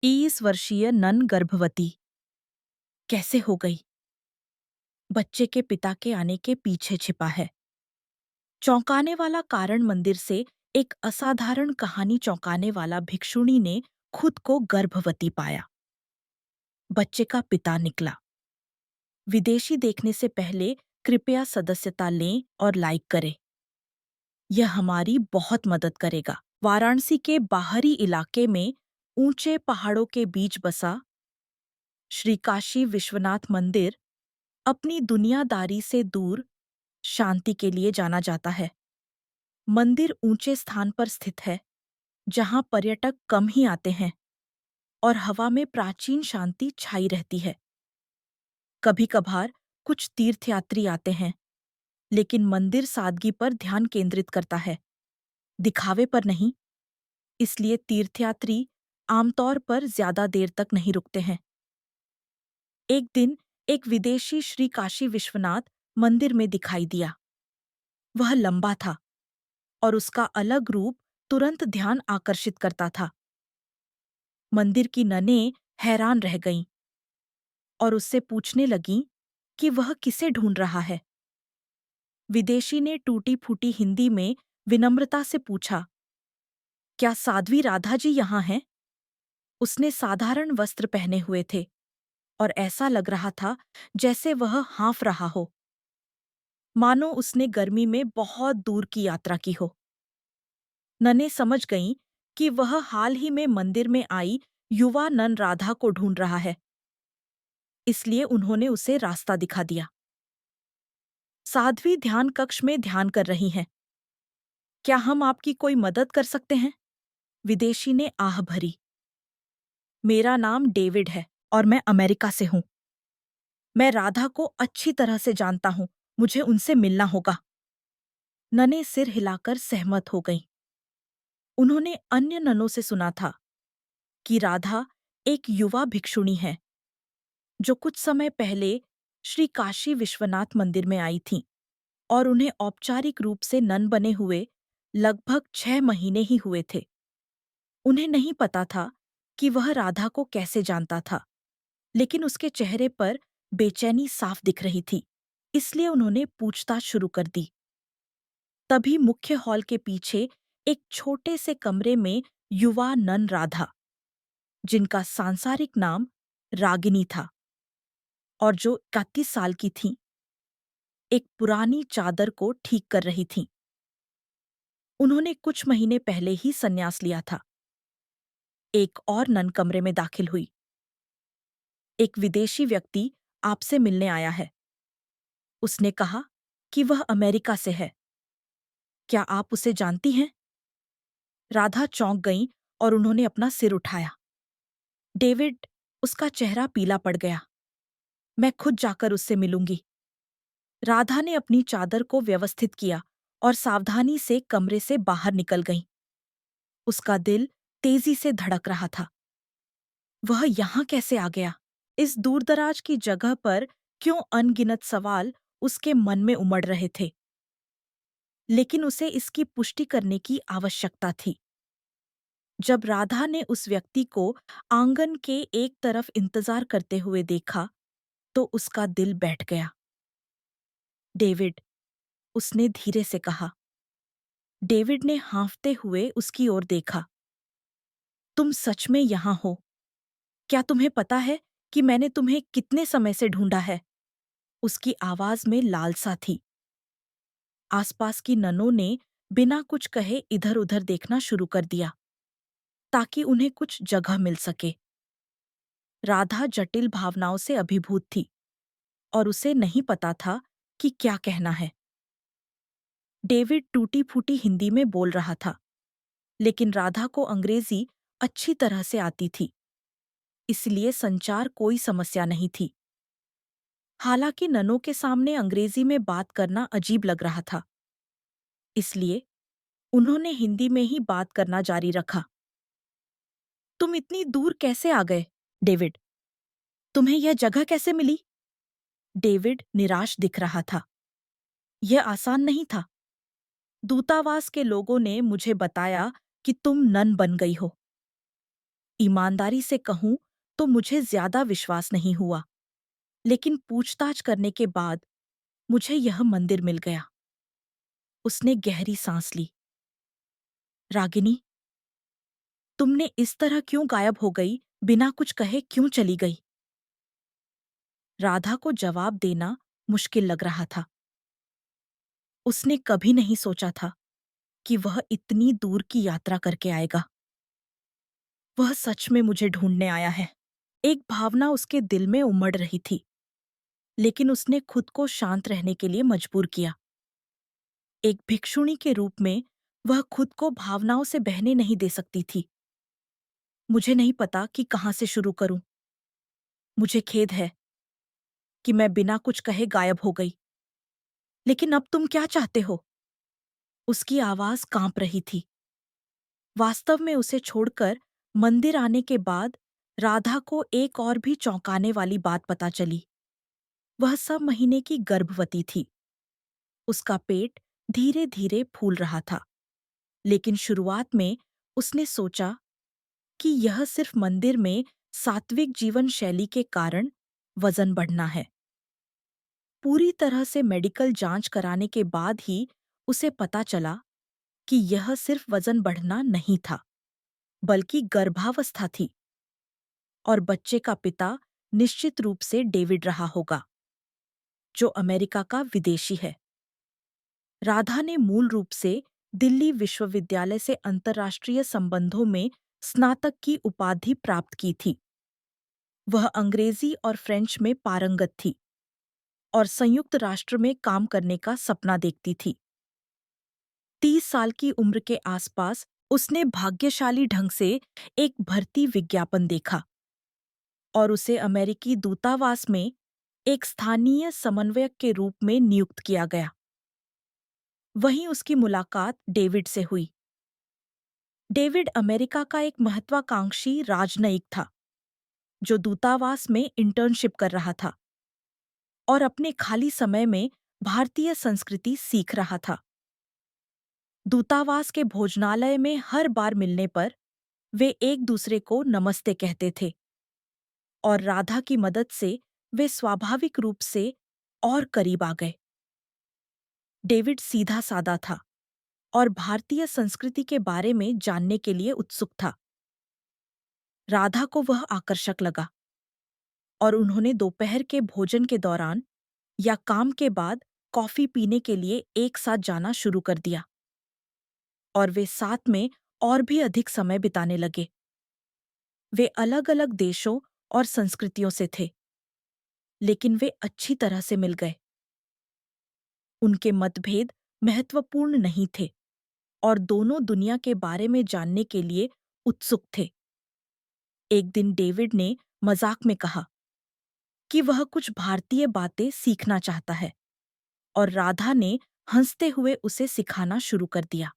23 वर्षीय नन गर्भवती कैसे हो गई? बच्चे के पिता के आने के पीछे छिपा है चौंकाने वाला कारण। मंदिर से एक असाधारण कहानी। चौंकाने वाला भिक्षुणी ने खुद को गर्भवती पाया। बच्चे का पिता निकला। विदेशी देखने से पहले कृपया सदस्यता लें और लाइक करें। यह हमारी बहुत मदद करेगा। वाराणसी के बाहरी इलाके में ऊंचे पहाड़ों के बीच बसा श्री काशी विश्वनाथ मंदिर अपनी दुनियादारी से दूर शांति के लिए जाना जाता है। मंदिर ऊंचे स्थान पर स्थित है, जहां पर्यटक कम ही आते हैं और हवा में प्राचीन शांति छाई रहती है। कभी कभार कुछ तीर्थयात्री आते हैं, लेकिन मंदिर सादगी पर ध्यान केंद्रित करता है, दिखावे पर नहीं। इसलिए तीर्थयात्री आमतौर पर ज्यादा देर तक नहीं रुकते हैं। एक दिन एक विदेशी श्री काशी विश्वनाथ मंदिर में दिखाई दिया। वह लंबा था और उसका अलग रूप तुरंत ध्यान आकर्षित करता था। मंदिर की ननें हैरान रह गईं और उससे पूछने लगीं कि वह किसे ढूंढ रहा है। विदेशी ने टूटी-फूटी हिंदी में विनम्रता से पूछा, क्या साध्वी राधा जी यहाँ हैं? उसने साधारण वस्त्र पहने हुए थे और ऐसा लग रहा था जैसे वह हाँफ रहा हो, मानो उसने गर्मी में बहुत दूर की यात्रा की हो। ननें समझ गईं कि वह हाल ही में मंदिर में आई युवा नन राधा को ढूंढ रहा है। इसलिए उन्होंने उसे रास्ता दिखा दिया। साध्वी ध्यान कक्ष में ध्यान कर रही हैं। क्या हम आपकी कोई मदद कर सकते हैं? विदेशी ने आह भरी। मेरा नाम डेविड है और मैं अमेरिका से हूं। मैं राधा को अच्छी तरह से जानता हूं। मुझे उनसे मिलना होगा। ननें सिर हिलाकर सहमत हो गईं। उन्होंने अन्य ननों से सुना था कि राधा एक युवा भिक्षुणी है, जो कुछ समय पहले श्री काशी विश्वनाथ मंदिर में आई थीं और उन्हें औपचारिक रूप से नन बने हुए लगभग 6 महीने ही हुए थे। उन्हें नहीं पता था कि वह राधा को कैसे जानता था, लेकिन उसके चेहरे पर बेचैनी साफ दिख रही थी। इसलिए उन्होंने पूछताछ शुरू कर दी। तभी मुख्य हॉल के पीछे एक छोटे से कमरे में युवा नन राधा, जिनका सांसारिक नाम रागिनी था और जो 31 साल की थीं, एक पुरानी चादर को ठीक कर रही थीं। उन्होंने कुछ महीने पहले ही संन्यास लिया था। एक और नन कमरे में दाखिल हुई। एक विदेशी व्यक्ति आपसे मिलने आया है। उसने कहा कि वह अमेरिका से है। क्या आप उसे जानती हैं? राधा चौंक गईं और उन्होंने अपना सिर उठाया। डेविड, उसका चेहरा पीला पड़ गया। मैं खुद जाकर उससे मिलूंगी। राधा ने अपनी चादर को व्यवस्थित किया और सावधानी से कमरे से बाहर निकल गई। उसका दिल तेजी से धड़क रहा था। वह यहाँ कैसे आ गया? इस दूरदराज की जगह पर क्यों? अनगिनत सवाल उसके मन में उमड़ रहे थे, लेकिन उसे इसकी पुष्टि करने की आवश्यकता थी। जब राधा ने उस व्यक्ति को आंगन के एक तरफ इंतजार करते हुए देखा, तो उसका दिल बैठ गया। डेविड, उसने धीरे से कहा। डेविड ने हाँफते हुए उसकी ओर देखा। तुम सच में यहाँ हो? क्या तुम्हें पता है कि मैंने तुम्हें कितने समय से ढूंढा है? उसकी आवाज में लालसा थी। आसपास की ननों ने बिना कुछ कहे इधर-उधर देखना शुरू कर दिया, ताकि उन्हें कुछ जगह मिल सके। राधा जटिल भावनाओं से अभिभूत थी और उसे नहीं पता था कि क्या कहना है। डेविड टूटी-फूटी हिंदी में बोल रहा था, लेकिन राधा को अंग्रेजी अच्छी तरह से आती थी, इसलिए संचार कोई समस्या नहीं थी। हालांकि ननों के सामने अंग्रेजी में बात करना अजीब लग रहा था, इसलिए उन्होंने हिंदी में ही बात करना जारी रखा। तुम इतनी दूर कैसे आ गए, डेविड? तुम्हें यह जगह कैसे मिली? डेविड निराश दिख रहा था। यह आसान नहीं था। दूतावास के लोगों ने मुझे बताया कि तुम नन बन गई हो। ईमानदारी से कहूं तो मुझे ज्यादा विश्वास नहीं हुआ, लेकिन पूछताछ करने के बाद मुझे यह मंदिर मिल गया। उसने गहरी सांस ली। रागिनी, तुमने इस तरह क्यों गायब हो गई, बिना कुछ कहे क्यों चली गई? राधा को जवाब देना मुश्किल लग रहा था। उसने कभी नहीं सोचा था कि वह इतनी दूर की यात्रा करके आएगा। वह सच में मुझे ढूंढने आया है। एक भावना उसके दिल में उमड़ रही थी, लेकिन उसने खुद को शांत रहने के लिए मजबूर किया। एक भिक्षुणी के रूप में वह खुद को भावनाओं से बहने नहीं दे सकती थी। मुझे नहीं पता कि कहाँ से शुरू करूं। मुझे खेद है कि मैं बिना कुछ कहे गायब हो गई। लेकिन अब तुम क्या चाहते हो? उसकी आवाज कांप रही थी। वास्तव में उसे छोड़कर मंदिर आने के बाद राधा को एक और भी चौंकाने वाली बात पता चली। वह सब महीने की गर्भवती थी। उसका पेट धीरे धीरे फूल रहा था, लेकिन शुरुआत में उसने सोचा कि यह सिर्फ मंदिर में सात्विक जीवन शैली के कारण वजन बढ़ना है। पूरी तरह से मेडिकल जांच कराने के बाद ही उसे पता चला कि यह सिर्फ वजन बढ़ना नहीं था, बल्कि गर्भावस्था थी, और बच्चे का पिता निश्चित रूप से डेविड रहा होगा, जो अमेरिका का विदेशी है। राधा ने मूल रूप से दिल्ली विश्वविद्यालय से अंतर्राष्ट्रीय संबंधों में स्नातक की उपाधि प्राप्त की थी। वह अंग्रेजी और फ्रेंच में पारंगत थी और संयुक्त राष्ट्र में काम करने का सपना देखती थी। 30 साल की उम्र के आसपास उसने भाग्यशाली ढंग से एक भर्ती विज्ञापन देखा और उसे अमेरिकी दूतावास में एक स्थानीय समन्वयक के रूप में नियुक्त किया गया। वहीं उसकी मुलाकात डेविड से हुई। डेविड अमेरिका का एक महत्वाकांक्षी राजनयिक था, जो दूतावास में इंटर्नशिप कर रहा था और अपने खाली समय में भारतीय संस्कृति सीख रहा था। दूतावास के भोजनालय में हर बार मिलने पर वे एक दूसरे को नमस्ते कहते थे, और राधा की मदद से वे स्वाभाविक रूप से और करीब आ गए। डेविड सीधा सादा था और भारतीय संस्कृति के बारे में जानने के लिए उत्सुक था। राधा को वह आकर्षक लगा और उन्होंने दोपहर के भोजन के दौरान या काम के बाद कॉफी पीने के लिए एक साथ जाना शुरू कर दिया, और वे साथ में और भी अधिक समय बिताने लगे। वे अलग-अलग देशों और संस्कृतियों से थे, लेकिन वे अच्छी तरह से मिल गए। उनके मतभेद महत्वपूर्ण नहीं थे और दोनों दुनिया के बारे में जानने के लिए उत्सुक थे। एक दिन डेविड ने मजाक में कहा कि वह कुछ भारतीय बातें सीखना चाहता है, और राधा ने हंसते हुए उसे सिखाना शुरू कर दिया।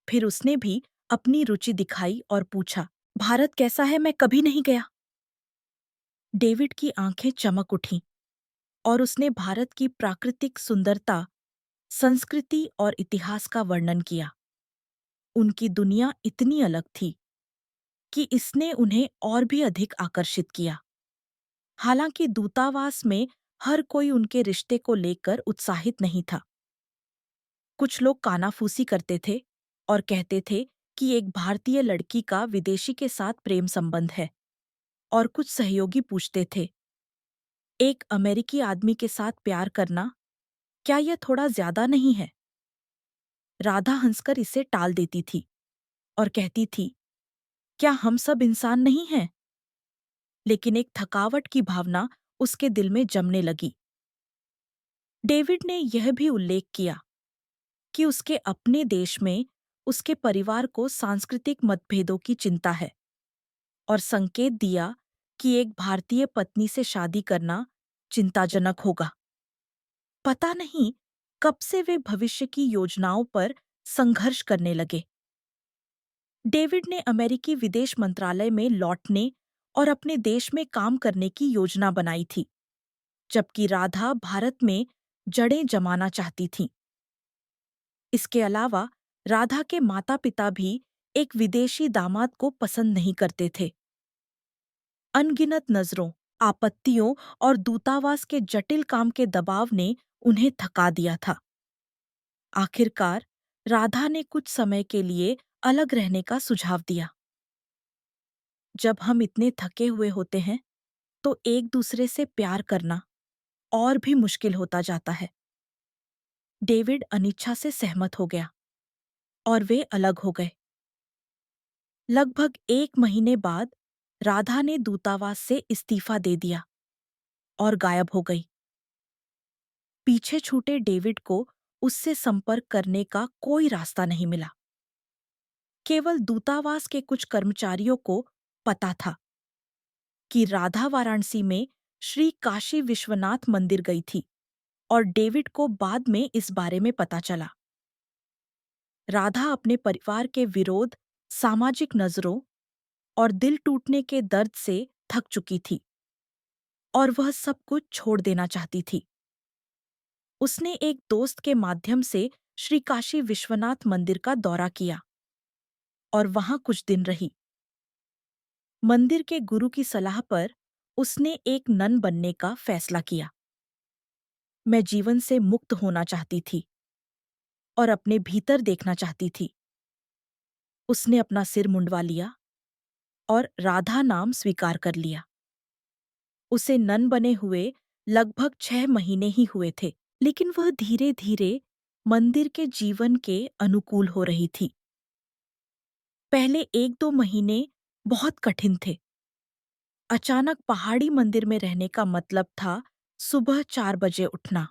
फिर उसने भी अपनी रुचि दिखाई और पूछा, भारत कैसा है? मैं कभी नहीं गया। डेविड की आंखें चमक उठीं और उसने भारत की प्राकृतिक सुंदरता, संस्कृति और इतिहास का वर्णन किया। उनकी दुनिया इतनी अलग थी कि इसने उन्हें और भी अधिक आकर्षित किया। हालांकि दूतावास में हर कोई उनके रिश्ते को लेकर उत्साहित नहीं था। कुछ लोग कानाफूसी करते थे और कहते थे कि एक भारतीय लड़की का विदेशी के साथ प्रेम संबंध है, और कुछ सहयोगी पूछते थे, एक अमेरिकी आदमी के साथ प्यार करना, क्या यह थोड़ा ज्यादा नहीं है? राधा हंसकर इसे टाल देती थी और कहती थी, क्या हम सब इंसान नहीं हैं? लेकिन एक थकावट की भावना उसके दिल में जमने लगी। डेविड ने यह भी उल्लेख किया कि उसके अपने देश में उसके परिवार को सांस्कृतिक मतभेदों की चिंता है, और संकेत दिया कि एक भारतीय पत्नी से शादी करना चिंताजनक होगा। पता नहीं कब से वे भविष्य की योजनाओं पर संघर्ष करने लगे। डेविड ने अमेरिकी विदेश मंत्रालय में लौटने और अपने देश में काम करने की योजना बनाई थी, जबकि राधा भारत में जड़ें जमाना चाहती थीं। इसके अलावा राधा के माता-पिता भी एक विदेशी दामाद को पसंद नहीं करते थे। अनगिनत नजरों, आपत्तियों और दूतावास के जटिल काम के दबाव ने उन्हें थका दिया था। आखिरकार राधा ने कुछ समय के लिए अलग रहने का सुझाव दिया। जब हम इतने थके हुए होते हैं तो एक दूसरे से प्यार करना और भी मुश्किल होता जाता है। डेविड अनिच्छा से सहमत हो गया और वे अलग हो गए। लगभग 1 महीने बाद राधा ने दूतावास से इस्तीफा दे दिया और गायब हो गई। पीछे छूटे डेविड को उससे संपर्क करने का कोई रास्ता नहीं मिला। केवल दूतावास के कुछ कर्मचारियों को पता था कि राधा वाराणसी में श्री काशी विश्वनाथ मंदिर गई थी और डेविड को बाद में इस बारे में पता चला। राधा अपने परिवार के विरोध, सामाजिक नजरों और दिल टूटने के दर्द से थक चुकी थी और वह सब कुछ छोड़ देना चाहती थी। उसने एक दोस्त के माध्यम से श्री काशी विश्वनाथ मंदिर का दौरा किया और वहां कुछ दिन रही। मंदिर के गुरु की सलाह पर उसने एक नन बनने का फैसला किया। मैं जीवन से मुक्त होना चाहती थी और अपने भीतर देखना चाहती थी। उसने अपना सिर मुंडवा लिया और राधा नाम स्वीकार कर लिया। उसे नन बने हुए लगभग 6 महीने ही हुए थे, लेकिन वह धीरे धीरे मंदिर के जीवन के अनुकूल हो रही थी। पहले 1-2 महीने बहुत कठिन थे। अचानक पहाड़ी मंदिर में रहने का मतलब था सुबह 4 बजे उठना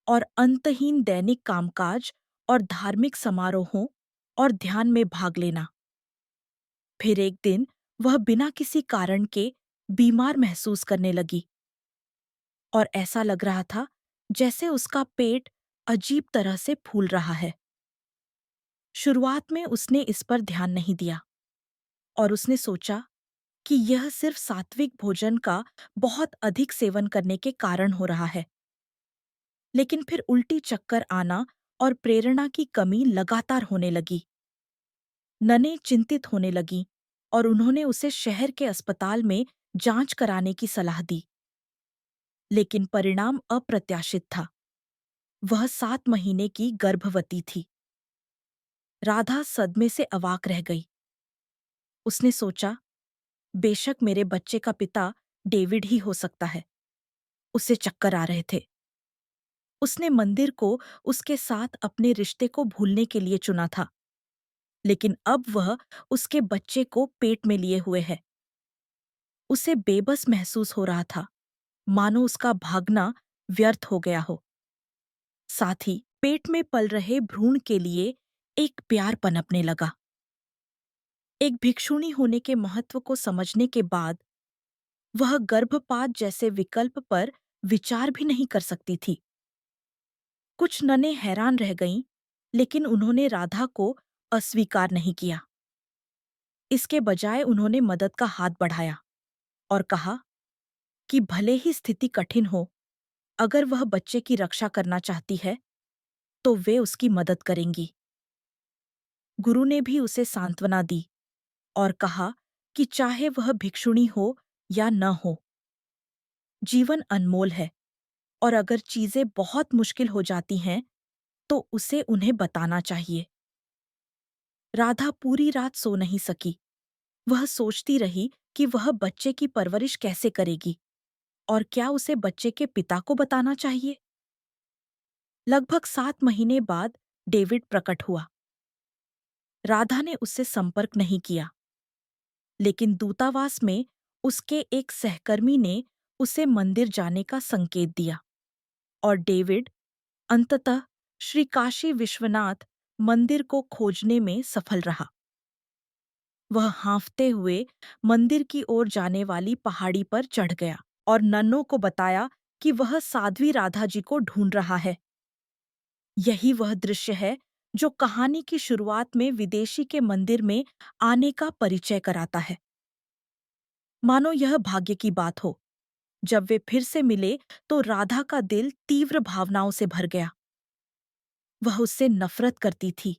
और अंतहीन दैनिक कामकाज और धार्मिक समारोहों और ध्यान में भाग लेना। फिर एक दिन वह बिना किसी कारण के बीमार महसूस करने लगी और ऐसा लग रहा था जैसे उसका पेट अजीब तरह से फूल रहा है। शुरुआत में उसने इस पर ध्यान नहीं दिया और उसने सोचा कि यह सिर्फ सात्विक भोजन का बहुत अधिक सेवन करने के कारण हो रहा है। लेकिन फिर उल्टी चक्कर आना और प्रेरणा की कमी लगातार होने लगी। नने चिंतित होने लगीं और उन्होंने उसे शहर के अस्पताल में जांच कराने की सलाह दी। लेकिन परिणाम अप्रत्याशित था। वह 7 महीने की गर्भवती थी। राधा सदमे से अवाक रह गई। उसने सोचा, बेशक मेरे बच्चे का पिता डेविड ही हो सकता है। उसे चक्कर आ रहे थे। उसने मंदिर को उसके साथ अपने रिश्ते को भूलने के लिए चुना था, लेकिन अब वह उसके बच्चे को पेट में लिए हुए है। उसे बेबस महसूस हो रहा था, मानो उसका भागना व्यर्थ हो गया हो। साथ ही पेट में पल रहे भ्रूण के लिए एक प्यार पनपने लगा। एक भिक्षुणी होने के महत्व को समझने के बाद वह गर्भपात जैसे विकल्प पर विचार भी नहीं कर सकती थी। कुछ ननें हैरान रह गईं, लेकिन उन्होंने राधा को अस्वीकार नहीं किया। इसके बजाय उन्होंने मदद का हाथ बढ़ाया और कहा कि भले ही स्थिति कठिन हो, अगर वह बच्चे की रक्षा करना चाहती है, तो वे उसकी मदद करेंगी। गुरु ने भी उसे सांत्वना दी और कहा कि चाहे वह भिक्षुणी हो या न हो, जीवन अनमोल है और अगर चीजें बहुत मुश्किल हो जाती हैं, तो उसे उन्हें बताना चाहिए। राधा पूरी रात सो नहीं सकी। वह सोचती रही कि वह बच्चे की परवरिश कैसे करेगी और क्या उसे बच्चे के पिता को बताना चाहिए। लगभग 7 महीने बाद डेविड प्रकट हुआ। राधा ने उससे संपर्क नहीं किया, लेकिन दूतावास में उसके एक सहकर्मी ने उसे मंदिर जाने का संकेत दिया और डेविड अंततः श्री काशी विश्वनाथ मंदिर को खोजने में सफल रहा। वह हाँफते हुए मंदिर की ओर जाने वाली पहाड़ी पर चढ़ गया और नन्नों को बताया कि वह साध्वी राधा जी को ढूंढ रहा है। यही वह दृश्य है जो कहानी की शुरुआत में विदेशी के मंदिर में आने का परिचय कराता है। मानो यह भाग्य की बात हो। जब वे फिर से मिले तो राधा का दिल तीव्र भावनाओं से भर गया। वह उससे नफरत करती थी।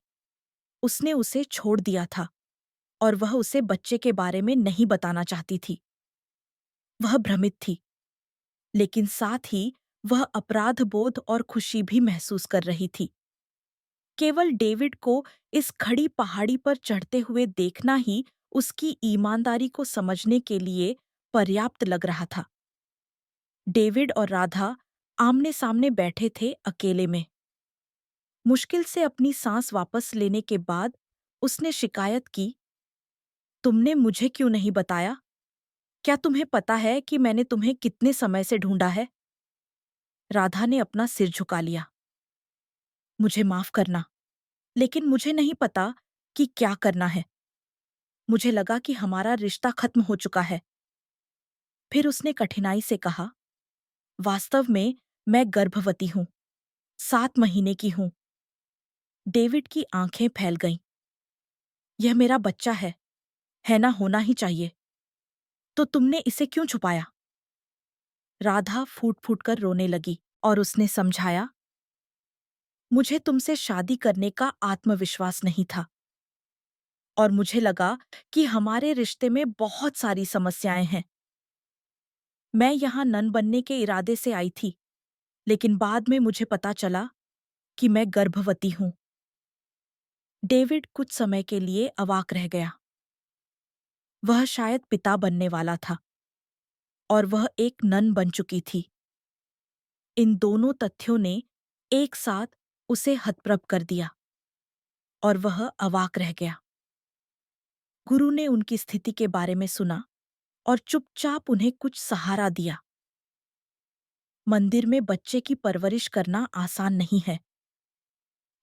उसने उसे छोड़ दिया था और वह उसे बच्चे के बारे में नहीं बताना चाहती थी। वह भ्रमित थी, लेकिन साथ ही वह अपराध बोध और खुशी भी महसूस कर रही थी। केवल डेविड को इस खड़ी पहाड़ी पर चढ़ते हुए देखना ही उसकी ईमानदारी को समझने के लिए पर्याप्त लग रहा था। डेविड और राधा आमने सामने बैठे थे, अकेले में। मुश्किल से अपनी सांस वापस लेने के बाद उसने शिकायत की, तुमने मुझे क्यों नहीं बताया? क्या तुम्हें पता है कि मैंने तुम्हें कितने समय से ढूंढा है? राधा ने अपना सिर झुका लिया। मुझे माफ करना, लेकिन मुझे नहीं पता कि क्या करना है। मुझे लगा कि हमारा रिश्ता खत्म हो चुका है। फिर उसने कठिनाई से कहा, वास्तव में मैं गर्भवती हूं, 7 महीने की हूं। डेविड की आंखें फैल गईं। यह मेरा बच्चा है ना, होना ही चाहिए। तो तुमने इसे क्यों छुपाया? राधा फूट फूट कर रोने लगी और उसने समझाया, मुझे तुमसे शादी करने का आत्मविश्वास नहीं था और मुझे लगा कि हमारे रिश्ते में बहुत सारी समस्याएं हैं। मैं यहाँ नन बनने के इरादे से आई थी, लेकिन बाद में मुझे पता चला कि मैं गर्भवती हूं। डेविड कुछ समय के लिए अवाक रह गया। वह शायद पिता बनने वाला था और वह एक नन बन चुकी थी। इन दोनों तथ्यों ने एक साथ उसे हतप्रभ कर दिया और वह अवाक रह गया। गुरु ने उनकी स्थिति के बारे में सुना और चुपचाप उन्हें कुछ सहारा दिया। मंदिर में बच्चे की परवरिश करना आसान नहीं है।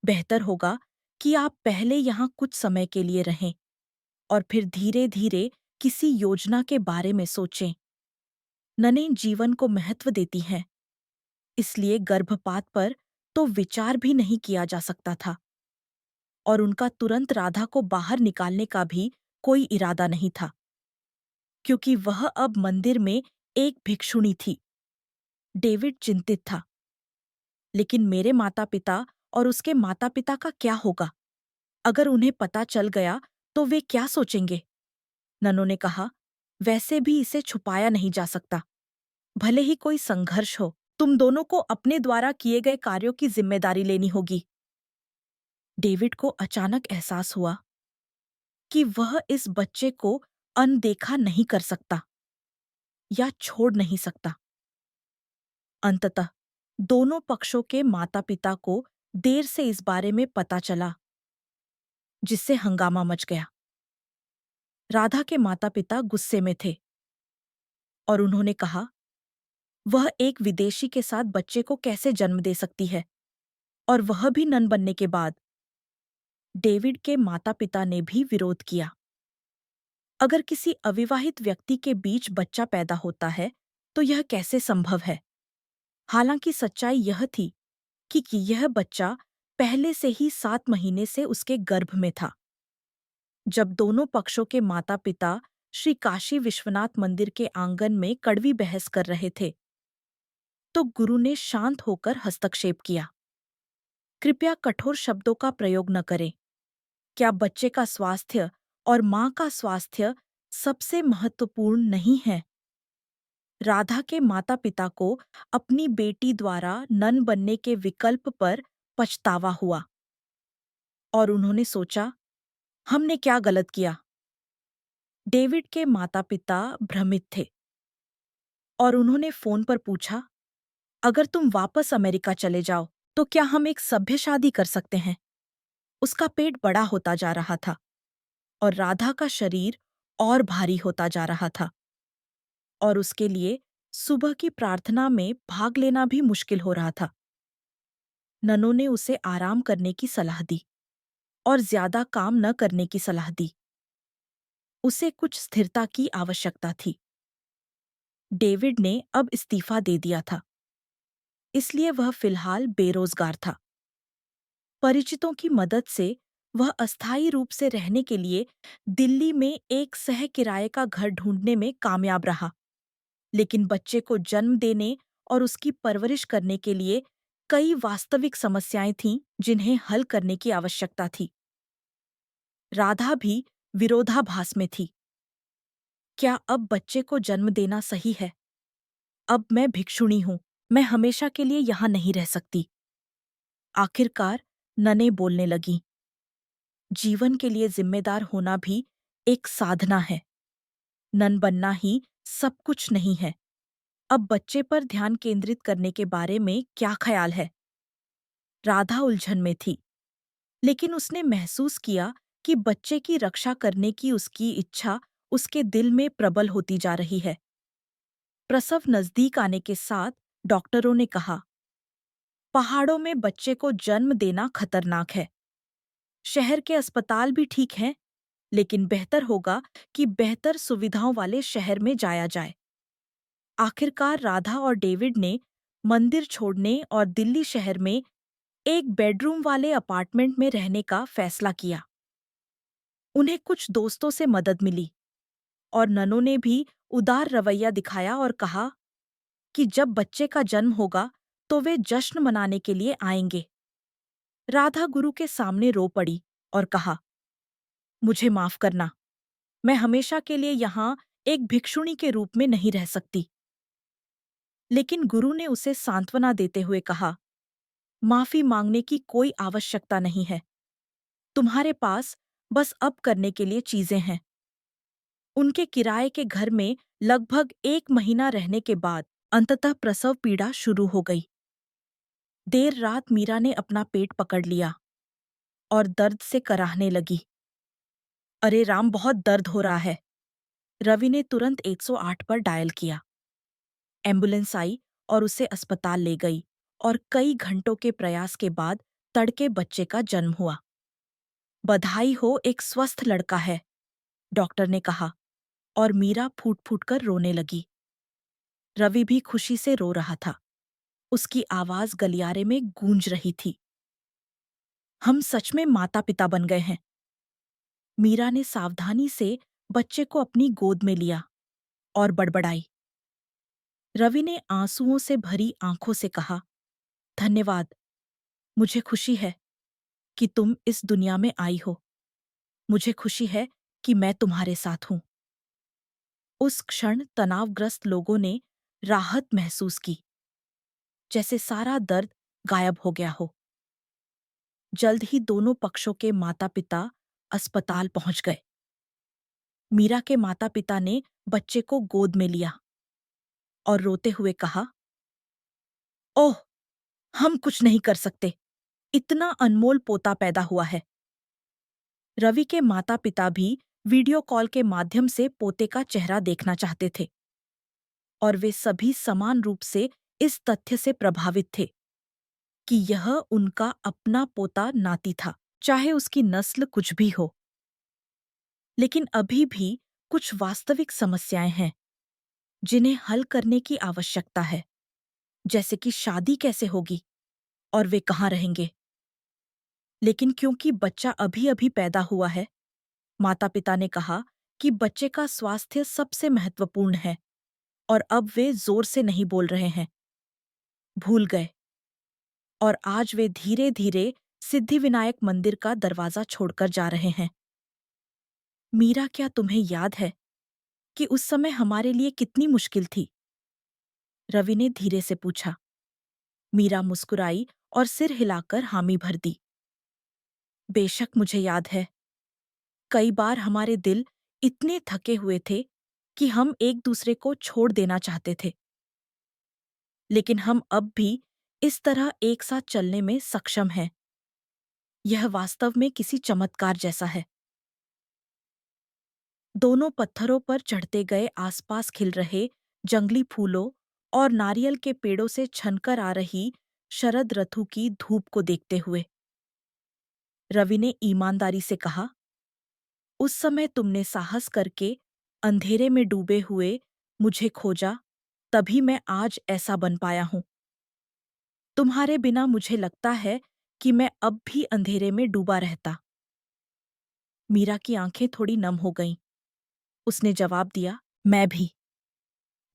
बेहतर होगा कि आप पहले यहाँ कुछ समय के लिए रहें और फिर धीरे धीरे किसी योजना के बारे में सोचें। ननें जीवन को महत्व देती हैं, इसलिए गर्भपात पर तो विचार भी नहीं किया जा सकता था और उनका तुरंत राधा को बाहर निकालने का भी कोई इरादा नहीं था, क्योंकि वह अब मंदिर में एक भिक्षुणी थी। डेविड चिंतित था, लेकिन मेरे माता-पिता और उसके माता-पिता का क्या होगा? अगर उन्हें पता चल गया तो वे क्या सोचेंगे? ननों ने कहा, वैसे भी इसे छुपाया नहीं जा सकता। भले ही कोई संघर्ष हो, तुम दोनों को अपने द्वारा किए गए कार्यों की जिम्मेदारी लेनी होगी। डेविड को अचानक एहसास हुआ कि वह इस बच्चे को अनदेखा नहीं कर सकता या छोड़ नहीं सकता। अंततः दोनों पक्षों के माता-पिता को देर से इस बारे में पता चला, जिससे हंगामा मच गया। राधा के माता-पिता गुस्से में थे और उन्होंने कहा, वह एक विदेशी के साथ बच्चे को कैसे जन्म दे सकती है, और वह भी नन बनने के बाद। डेविड के माता-पिता ने भी विरोध किया। अगर किसी अविवाहित व्यक्ति के बीच बच्चा पैदा होता है, तो यह कैसे संभव है? हालांकि सच्चाई यह थी कि यह बच्चा पहले से ही 7 महीने से उसके गर्भ में था। जब दोनों पक्षों के माता-पिता श्री काशी विश्वनाथ मंदिर के आंगन में कड़वी बहस कर रहे थे, तो गुरु ने शांत होकर हस्तक्षेप किया। कृपया कठोर शब्दों का प्रयोग न करें। क्या बच्चे का स्वास्थ्य और मां का स्वास्थ्य सबसे महत्वपूर्ण नहीं है? राधा के माता-पिता को अपनी बेटी द्वारा नन बनने के विकल्प पर पछतावा हुआ और उन्होंने सोचा, हमने क्या गलत किया? डेविड के माता-पिता भ्रमित थे और उन्होंने फोन पर पूछा, अगर तुम वापस अमेरिका चले जाओ, तो क्या हम एक सभ्य शादी कर सकते हैं? उसका पेट बड़ा होता जा रहा था और राधा का शरीर और भारी होता जा रहा था और उसके लिए सुबह की प्रार्थना में भाग लेना भी मुश्किल हो रहा था। ननों ने उसे आराम करने की सलाह दी और ज्यादा काम न करने की सलाह दी। उसे कुछ स्थिरता की आवश्यकता थी। डेविड ने अब इस्तीफा दे दिया था, इसलिए वह फिलहाल बेरोजगार था। परिचितों की मदद से वह अस्थायी रूप से रहने के लिए दिल्ली में एक सह किराए का घर ढूंढने में कामयाब रहा, लेकिन बच्चे को जन्म देने और उसकी परवरिश करने के लिए कई वास्तविक समस्याएं थीं जिन्हें हल करने की आवश्यकता थी। राधा भी विरोधाभास में थी। क्या अब बच्चे को जन्म देना सही है? अब मैं भिक्षुणी हूं, मैं हमेशा के लिए यहां नहीं रह सकती। आखिरकार नने बोलने लगी। जीवन के लिए जिम्मेदार होना भी एक साधना है। नन बनना ही सब कुछ नहीं है। अब बच्चे पर ध्यान केंद्रित करने के बारे में क्या ख्याल है? राधा उलझन में थी, लेकिन उसने महसूस किया कि बच्चे की रक्षा करने की उसकी इच्छा उसके दिल में प्रबल होती जा रही है। प्रसव नजदीक आने के साथ डॉक्टरों ने कहा, पहाड़ों में बच्चे को जन्म देना खतरनाक है। शहर के अस्पताल भी ठीक हैं, लेकिन बेहतर होगा कि बेहतर सुविधाओं वाले शहर में जाया जाए। आखिरकार राधा और डेविड ने मंदिर छोड़ने और दिल्ली शहर में एक बेडरूम वाले अपार्टमेंट में रहने का फैसला किया। उन्हें कुछ दोस्तों से मदद मिली और ननों ने भी उदार रवैया दिखाया और कहा कि जब बच्चे का जन्म होगा तो वे जश्न मनाने के लिए आएंगे। राधा गुरु के सामने रो पड़ी और कहा, मुझे माफ करना, मैं हमेशा के लिए यहाँ एक भिक्षुणी के रूप में नहीं रह सकती। लेकिन गुरु ने उसे सांत्वना देते हुए कहा, माफी मांगने की कोई आवश्यकता नहीं है। तुम्हारे पास बस अब करने के लिए चीजें हैं। उनके किराए के घर में लगभग 1 महीना रहने के बाद अंततः प्रसव पीड़ा शुरू हो गई। देर रात मीरा ने अपना पेट पकड़ लिया और दर्द से कराहने लगी। अरे राम, बहुत दर्द हो रहा है। रवि ने तुरंत 108 पर डायल किया। एम्बुलेंस आई और उसे अस्पताल ले गई और कई घंटों के प्रयास के बाद तड़के बच्चे का जन्म हुआ। बधाई हो, एक स्वस्थ लड़का है, डॉक्टर ने कहा और मीरा फूट फूट कर रोने लगी। रवि भी खुशी से रो रहा था। उसकी आवाज गलियारे में गूंज रही थी। हम सच में माता पिता बन गए हैं। मीरा ने सावधानी से बच्चे को अपनी गोद में लिया और बड़बड़ाई। रवि ने आंसुओं से भरी आंखों से कहा, धन्यवाद, मुझे खुशी है कि तुम इस दुनिया में आई हो। मुझे खुशी है कि मैं तुम्हारे साथ हूं। उस क्षण तनावग्रस्त लोगों ने राहत महसूस की, जैसे सारा दर्द गायब हो गया हो। जल्द ही दोनों पक्षों के माता-पिता अस्पताल पहुंच गए। मीरा के माता-पिता ने बच्चे को गोद में लिया और रोते हुए कहा, ओह, हम कुछ नहीं कर सकते। इतना अनमोल पोता पैदा हुआ है। रवि के माता-पिता भी वीडियो कॉल के माध्यम से पोते का चेहरा देखना चाहते थे और वे सभी समान रूप से इस तथ्य से प्रभावित थे कि यह उनका अपना पोता नाती था, चाहे उसकी नस्ल कुछ भी हो। लेकिन अभी भी कुछ वास्तविक समस्याएं हैं जिन्हें हल करने की आवश्यकता है, जैसे कि शादी कैसे होगी और वे कहाँ रहेंगे। लेकिन क्योंकि बच्चा अभी-अभी पैदा हुआ है, माता-पिता ने कहा कि बच्चे का स्वास्थ्य सबसे महत्वपूर्ण है और अब वे जोर से नहीं बोल रहे हैं, भूल गए। और आज वे धीरे-धीरे सिद्धिविनायक मंदिर का दरवाजा छोड़कर जा रहे हैं। मीरा, क्या तुम्हें याद है कि उस समय हमारे लिए कितनी मुश्किल थी? रवि ने धीरे से पूछा। मीरा मुस्कुराई और सिर हिलाकर हामी भर दी। बेशक मुझे याद है। कई बार हमारे दिल इतने थके हुए थे कि हम एक दूसरे को छोड़ देना चाहते थे। लेकिन हम अब भी इस तरह एक साथ चलने में सक्षम हैं। यह वास्तव में किसी चमत्कार जैसा है। दोनों पत्थरों पर चढ़ते गए आसपास खिल रहे जंगली फूलों और नारियल के पेड़ों से छनकर आ रही शरद ऋतु की धूप को देखते हुए रवि ने ईमानदारी से कहा, उस समय तुमने साहस करके अंधेरे में डूबे हुए मुझे खोजा, तभी मैं आज ऐसा बन पाया हूं। तुम्हारे बिना मुझे लगता है कि मैं अब भी अंधेरे में डूबा रहता। मीरा की आंखें थोड़ी नम हो गईं। उसने जवाब दिया, मैं भी।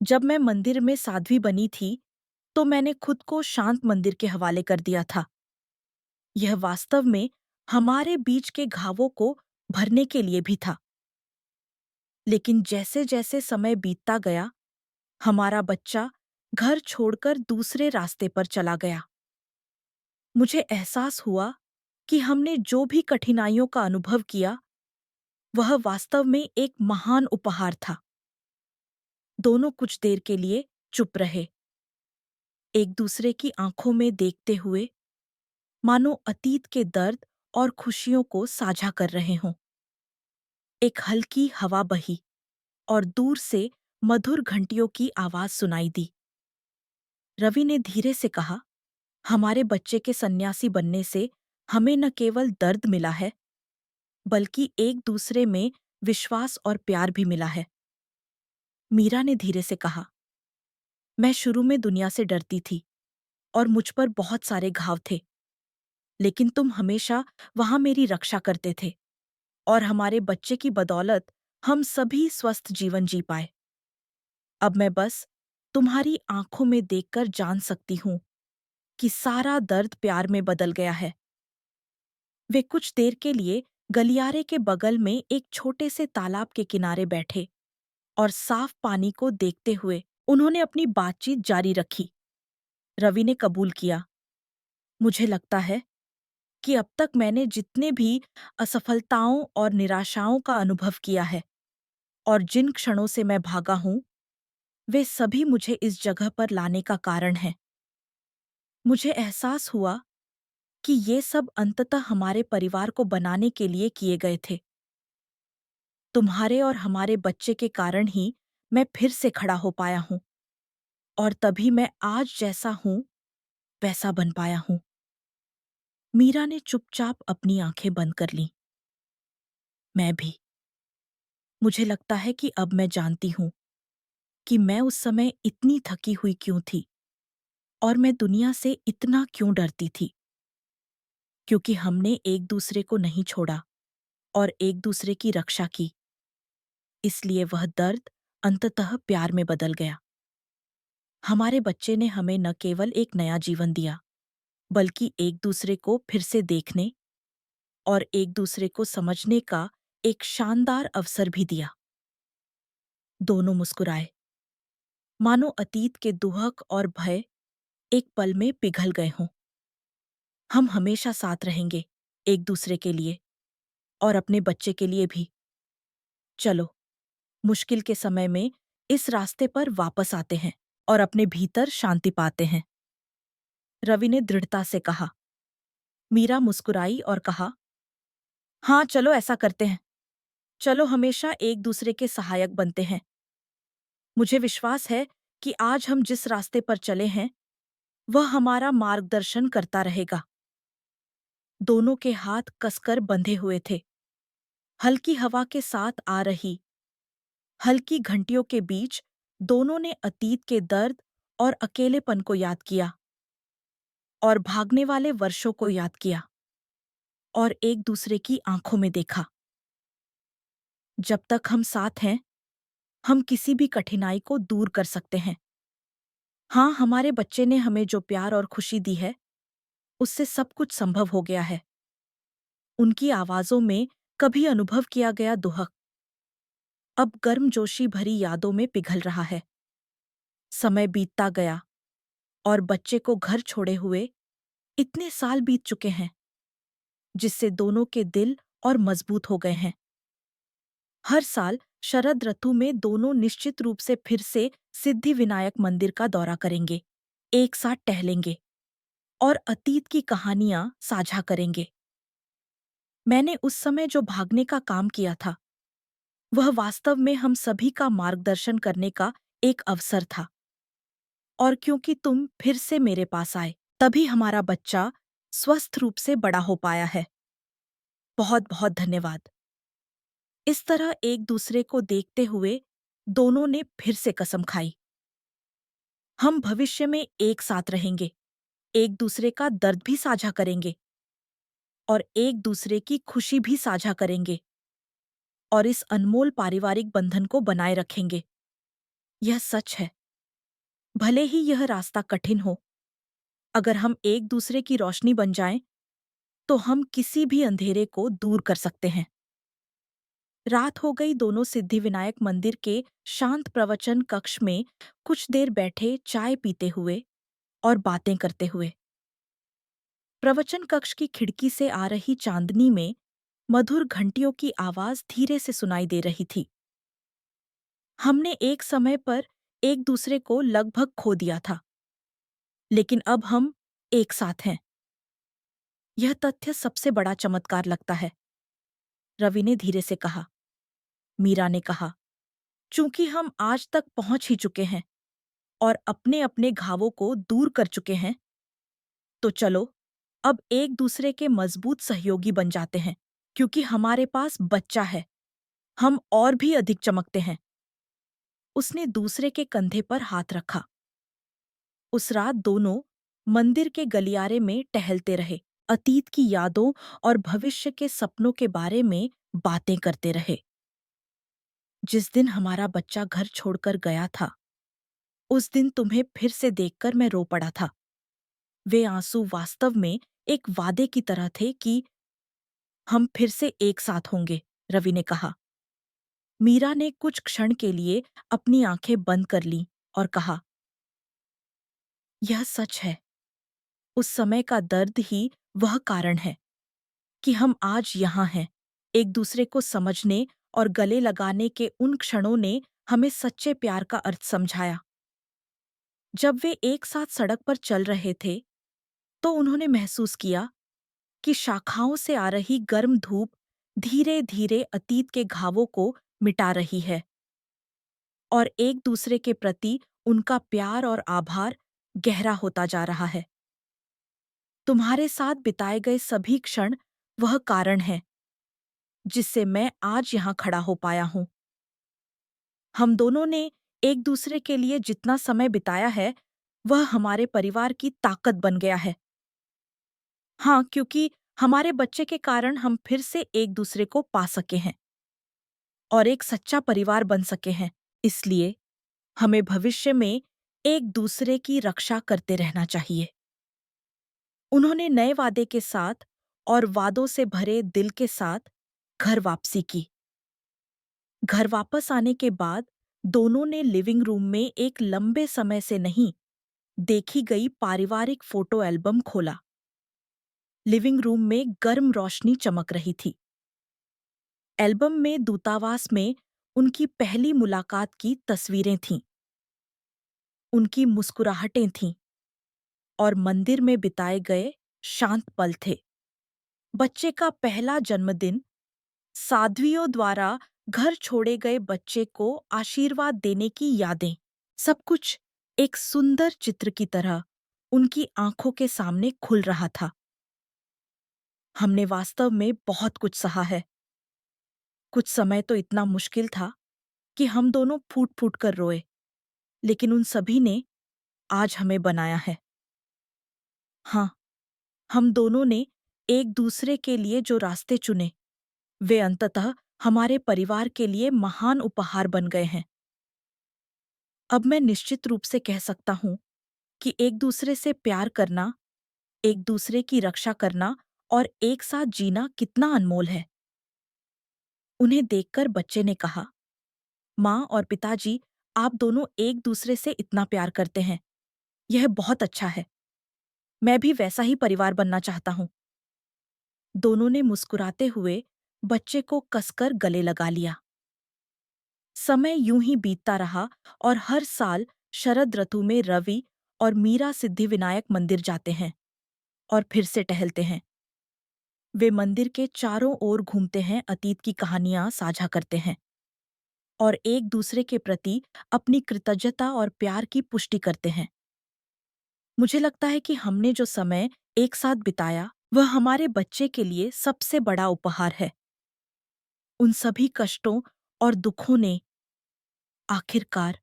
जब मैं मंदिर में साध्वी बनी थी, तो मैंने खुद को शांत मंदिर के हवाले कर दिया था। यह वास्तव में हमारे बीच के घावों को भरने के लिए भी था। लेकिन जैसे जैसे समय बीतता गया, हमारा बच्चा घर छोड़कर दूसरे रास्ते पर चला गया। मुझे एहसास हुआ कि हमने जो भी कठिनाइयों का अनुभव किया, वह वास्तव में एक महान उपहार था। दोनों कुछ देर के लिए चुप रहे, एक दूसरे की आंखों में देखते हुए, मानो अतीत के दर्द और खुशियों को साझा कर रहे हों। एक हल्की हवा बही और दूर से मधुर घंटियों की आवाज सुनाई दी। रवि ने धीरे से कहा, हमारे बच्चे के सन्यासी बनने से हमें न केवल दर्द मिला है, बल्कि एक दूसरे में विश्वास और प्यार भी मिला है। मीरा ने धीरे से कहा, मैं शुरू में दुनिया से डरती थी और मुझ पर बहुत सारे घाव थे, लेकिन तुम हमेशा वहां मेरी रक्षा करते थे और हमारे बच्चे की बदौलत हम सभी स्वस्थ जीवन जी पाए। अब मैं बस तुम्हारी आंखों में देखकर जान सकती हूं कि सारा दर्द प्यार में बदल गया है। वे कुछ देर के लिए गलियारे के बगल में एक छोटे से तालाब के किनारे बैठे और साफ पानी को देखते हुए उन्होंने अपनी बातचीत जारी रखी। रवि ने कबूल किया, मुझे लगता है कि अब तक मैंने जितने भी असफलताओं और निराशाओं का अनुभव किया है और जिन क्षणों से मैं भागा हूं, वे सभी मुझे इस जगह पर लाने का कारण हैं। मुझे एहसास हुआ कि ये सब अंततः हमारे परिवार को बनाने के लिए किए गए थे। तुम्हारे और हमारे बच्चे के कारण ही मैं फिर से खड़ा हो पाया हूं और तभी मैं आज जैसा हूं वैसा बन पाया हूं। मीरा ने चुपचाप अपनी आंखें बंद कर लीं। मैं भी। मुझे लगता है कि अब मैं जानती हूं कि मैं उस समय इतनी थकी हुई क्यों थी और मैं दुनिया से इतना क्यों डरती थी। क्योंकि हमने एक दूसरे को नहीं छोड़ा और एक दूसरे की रक्षा की, इसलिए वह दर्द अंततः प्यार में बदल गया। हमारे बच्चे ने हमें न केवल एक नया जीवन दिया, बल्कि एक दूसरे को फिर से देखने और एक दूसरे को समझने का एक शानदार अवसर भी दिया। दोनों मुस्कुराए, मानो अतीत के दुहक और भय एक पल में पिघल गए हों। हम हमेशा साथ रहेंगे, एक दूसरे के लिए और अपने बच्चे के लिए भी। चलो, मुश्किल के समय में इस रास्ते पर वापस आते हैं और अपने भीतर शांति पाते हैं। रवि ने दृढ़ता से कहा। मीरा मुस्कुराई और कहा, हाँ, चलो ऐसा करते हैं। चलो हमेशा एक दूसरे के सहायक बनते हैं। मुझे विश्वास है कि आज हम जिस रास्ते पर चले हैं, वह हमारा मार्गदर्शन करता रहेगा। दोनों के हाथ कसकर बंधे हुए थे। हल्की हवा के साथ आ रही हल्की घंटियों के बीच दोनों ने अतीत के दर्द और अकेलेपन को याद किया और भागने वाले वर्षों को याद किया और एक दूसरे की आंखों में देखा। जब तक हम साथ हैं, हम किसी भी कठिनाई को दूर कर सकते हैं। हाँ, हमारे बच्चे ने हमें जो प्यार और खुशी दी है, उससे सब कुछ संभव हो गया है। उनकी आवाजों में कभी अनुभव किया गया दुहक अब गर्मजोशी भरी यादों में पिघल रहा है। समय बीतता गया और बच्चे को घर छोड़े हुए इतने साल बीत चुके हैं, जिससे दोनों के दिल और मजबूत हो गए हैं। हर साल शरद ऋतु में दोनों निश्चित रूप से फिर से सिद्धि विनायक मंदिर का दौरा करेंगे, एक साथ टहलेंगे और अतीत की कहानियां साझा करेंगे। मैंने उस समय जो भागने का काम किया था, वह वास्तव में हम सभी का मार्गदर्शन करने का एक अवसर था। और क्योंकि तुम फिर से मेरे पास आए, तभी हमारा बच्चा स्वस्थ रूप से बड़ा हो पाया है। बहुत बहुत धन्यवाद। इस तरह एक दूसरे को देखते हुए दोनों ने फिर से कसम खाई। हम भविष्य में एक साथ रहेंगे, एक दूसरे का दर्द भी साझा करेंगे और एक दूसरे की खुशी भी साझा करेंगे और इस अनमोल पारिवारिक बंधन को बनाए रखेंगे। यह सच है। भले ही यह रास्ता कठिन हो, अगर हम एक दूसरे की रोशनी बन जाएं, तो हम किसी भी अंधेरे को दूर कर सकते हैं। रात हो गई। दोनों सिद्धिविनायक मंदिर के शांत प्रवचन कक्ष में कुछ देर बैठे, चाय पीते हुए और बातें करते हुए। प्रवचन कक्ष की खिड़की से आ रही चांदनी में मधुर घंटियों की आवाज धीरे से सुनाई दे रही थी। हमने एक समय पर एक दूसरे को लगभग खो दिया था, लेकिन अब हम एक साथ हैं। यह तथ्य सबसे बड़ा चमत्कार लगता है, रवि ने धीरे से कहा। मीरा ने कहा, चूंकि हम आज तक पहुंच ही चुके हैं और अपने अपने घावों को दूर कर चुके हैं, तो चलो अब एक दूसरे के मजबूत सहयोगी बन जाते हैं, क्योंकि हमारे पास बच्चा है। हम और भी अधिक चमकते हैं। उसने दूसरे के कंधे पर हाथ रखा। उस रात दोनों मंदिर के गलियारे में टहलते रहे, अतीत की यादों और भविष्य के सपनों के बारे में बातें करते रहे। जिस दिन हमारा बच्चा घर छोड़कर गया था, उस दिन तुम्हें फिर से देखकर मैं रो पड़ा था। वे आंसू वास्तव में एक वादे की तरह थे कि हम फिर से एक साथ होंगे, रवि ने कहा। मीरा ने कुछ क्षण के लिए अपनी आंखें बंद कर लीं और कहा, यह सच है। उस समय का दर्द ही वह कारण है कि हम आज यहाँ हैं। एक दूसरे को समझने और गले लगाने के उन क्षणों ने हमें सच्चे प्यार का अर्थ समझाया। जब वे एक साथ सड़क पर चल रहे थे, तो उन्होंने महसूस किया कि शाखाओं से आ रही गर्म धूप धीरे-धीरे अतीत के घावों को मिटा रही है और एक दूसरे के प्रति उनका प्यार और आभार गहरा होता जा रहा है। तुम्हारे साथ बिताए गए सभी क्षण वह कारण है जिससे मैं आज यहाँ खड़ा हो पाया हूँ। हम दोनों ने एक दूसरे के लिए जितना समय बिताया है, वह हमारे परिवार की ताकत बन गया है। हाँ, क्योंकि हमारे बच्चे के कारण हम फिर से एक दूसरे को पा सके हैं और एक सच्चा परिवार बन सके हैं। इसलिए हमें भविष्य में एक दूसरे की रक्षा करते रहना चाहिए। उन्होंने नए वादे के साथ और वादों से भरे दिल के साथ घर वापसी की। घर वापस आने के बाद दोनों ने लिविंग रूम में एक लंबे समय से नहीं देखी गई पारिवारिक फोटो एल्बम खोला। लिविंग रूम में गर्म रोशनी चमक रही थी। एल्बम में दूतावास में उनकी पहली मुलाकात की तस्वीरें थीं। उनकी मुस्कुराहटें थीं और मंदिर में बिताए गए शांत पल थे। बच्चे का पहला जन्मदिन, साध्वियों द्वारा घर छोड़े गए बच्चे को आशीर्वाद देने की यादें, सब कुछ एक सुंदर चित्र की तरह उनकी आंखों के सामने खुल रहा था। हमने वास्तव में बहुत कुछ सहा है। कुछ समय तो इतना मुश्किल था कि हम दोनों फूट-फूट कर रोए, लेकिन उन सभी ने आज हमें बनाया है। हाँ, हम दोनों ने एक दूसरे के लिए जो रास्ते चुने, वे अंततः हमारे परिवार के लिए महान उपहार बन गए हैं। अब मैं निश्चित रूप से कह सकता हूँ कि एक दूसरे से प्यार करना, एक दूसरे की रक्षा करना और एक साथ जीना कितना अनमोल है। उन्हें देखकर बच्चे ने कहा, माँ और पिताजी, आप दोनों एक दूसरे से इतना प्यार करते हैं। यह बहुत अच्छा है। मैं भी वैसा ही परिवार बनना चाहता हूँ। दोनों ने मुस्कुराते हुए बच्चे को कसकर गले लगा लिया। समय यूं ही बीतता रहा और हर साल शरद ऋतु में रवि और मीरा सिद्धिविनायक मंदिर जाते हैं और फिर से टहलते हैं। वे मंदिर के चारों ओर घूमते हैं, अतीत की कहानियां साझा करते हैं और एक दूसरे के प्रति अपनी कृतज्ञता और प्यार की पुष्टि करते हैं। मुझे लगता है कि हमने जो समय एक साथ बिताया, वह हमारे बच्चे के लिए सबसे बड़ा उपहार है। उन सभी कष्टों और दुखों ने आखिरकार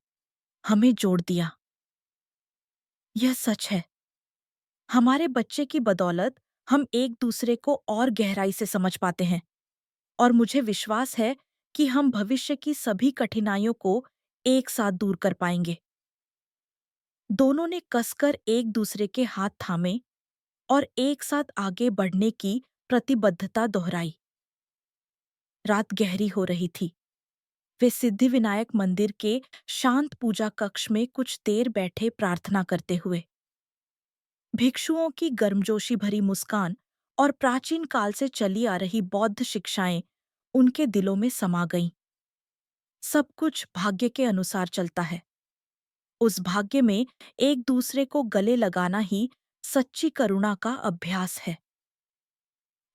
हमें जोड़ दिया। यह सच है। हमारे बच्चे की बदौलत हम एक दूसरे को और गहराई से समझ पाते हैं और मुझे विश्वास है कि हम भविष्य की सभी कठिनाइयों को एक साथ दूर कर पाएंगे। दोनों ने कसकर एक दूसरे के हाथ थामे और एक साथ आगे बढ़ने की प्रतिबद्धता दोहराई। रात गहरी हो रही थी। वे सिद्धिविनायक मंदिर के शांत पूजा कक्ष में कुछ देर बैठे प्रार्थना करते हुए। भिक्षुओं की गर्मजोशी भरी मुस्कान और प्राचीन काल से चली आ रही बौद्ध शिक्षाएं उनके दिलों में समा गईं। सब कुछ भाग्य के अनुसार चलता है। उस भाग्य में एक दूसरे को गले लगाना ही सच्ची करुणा का अभ्यास है।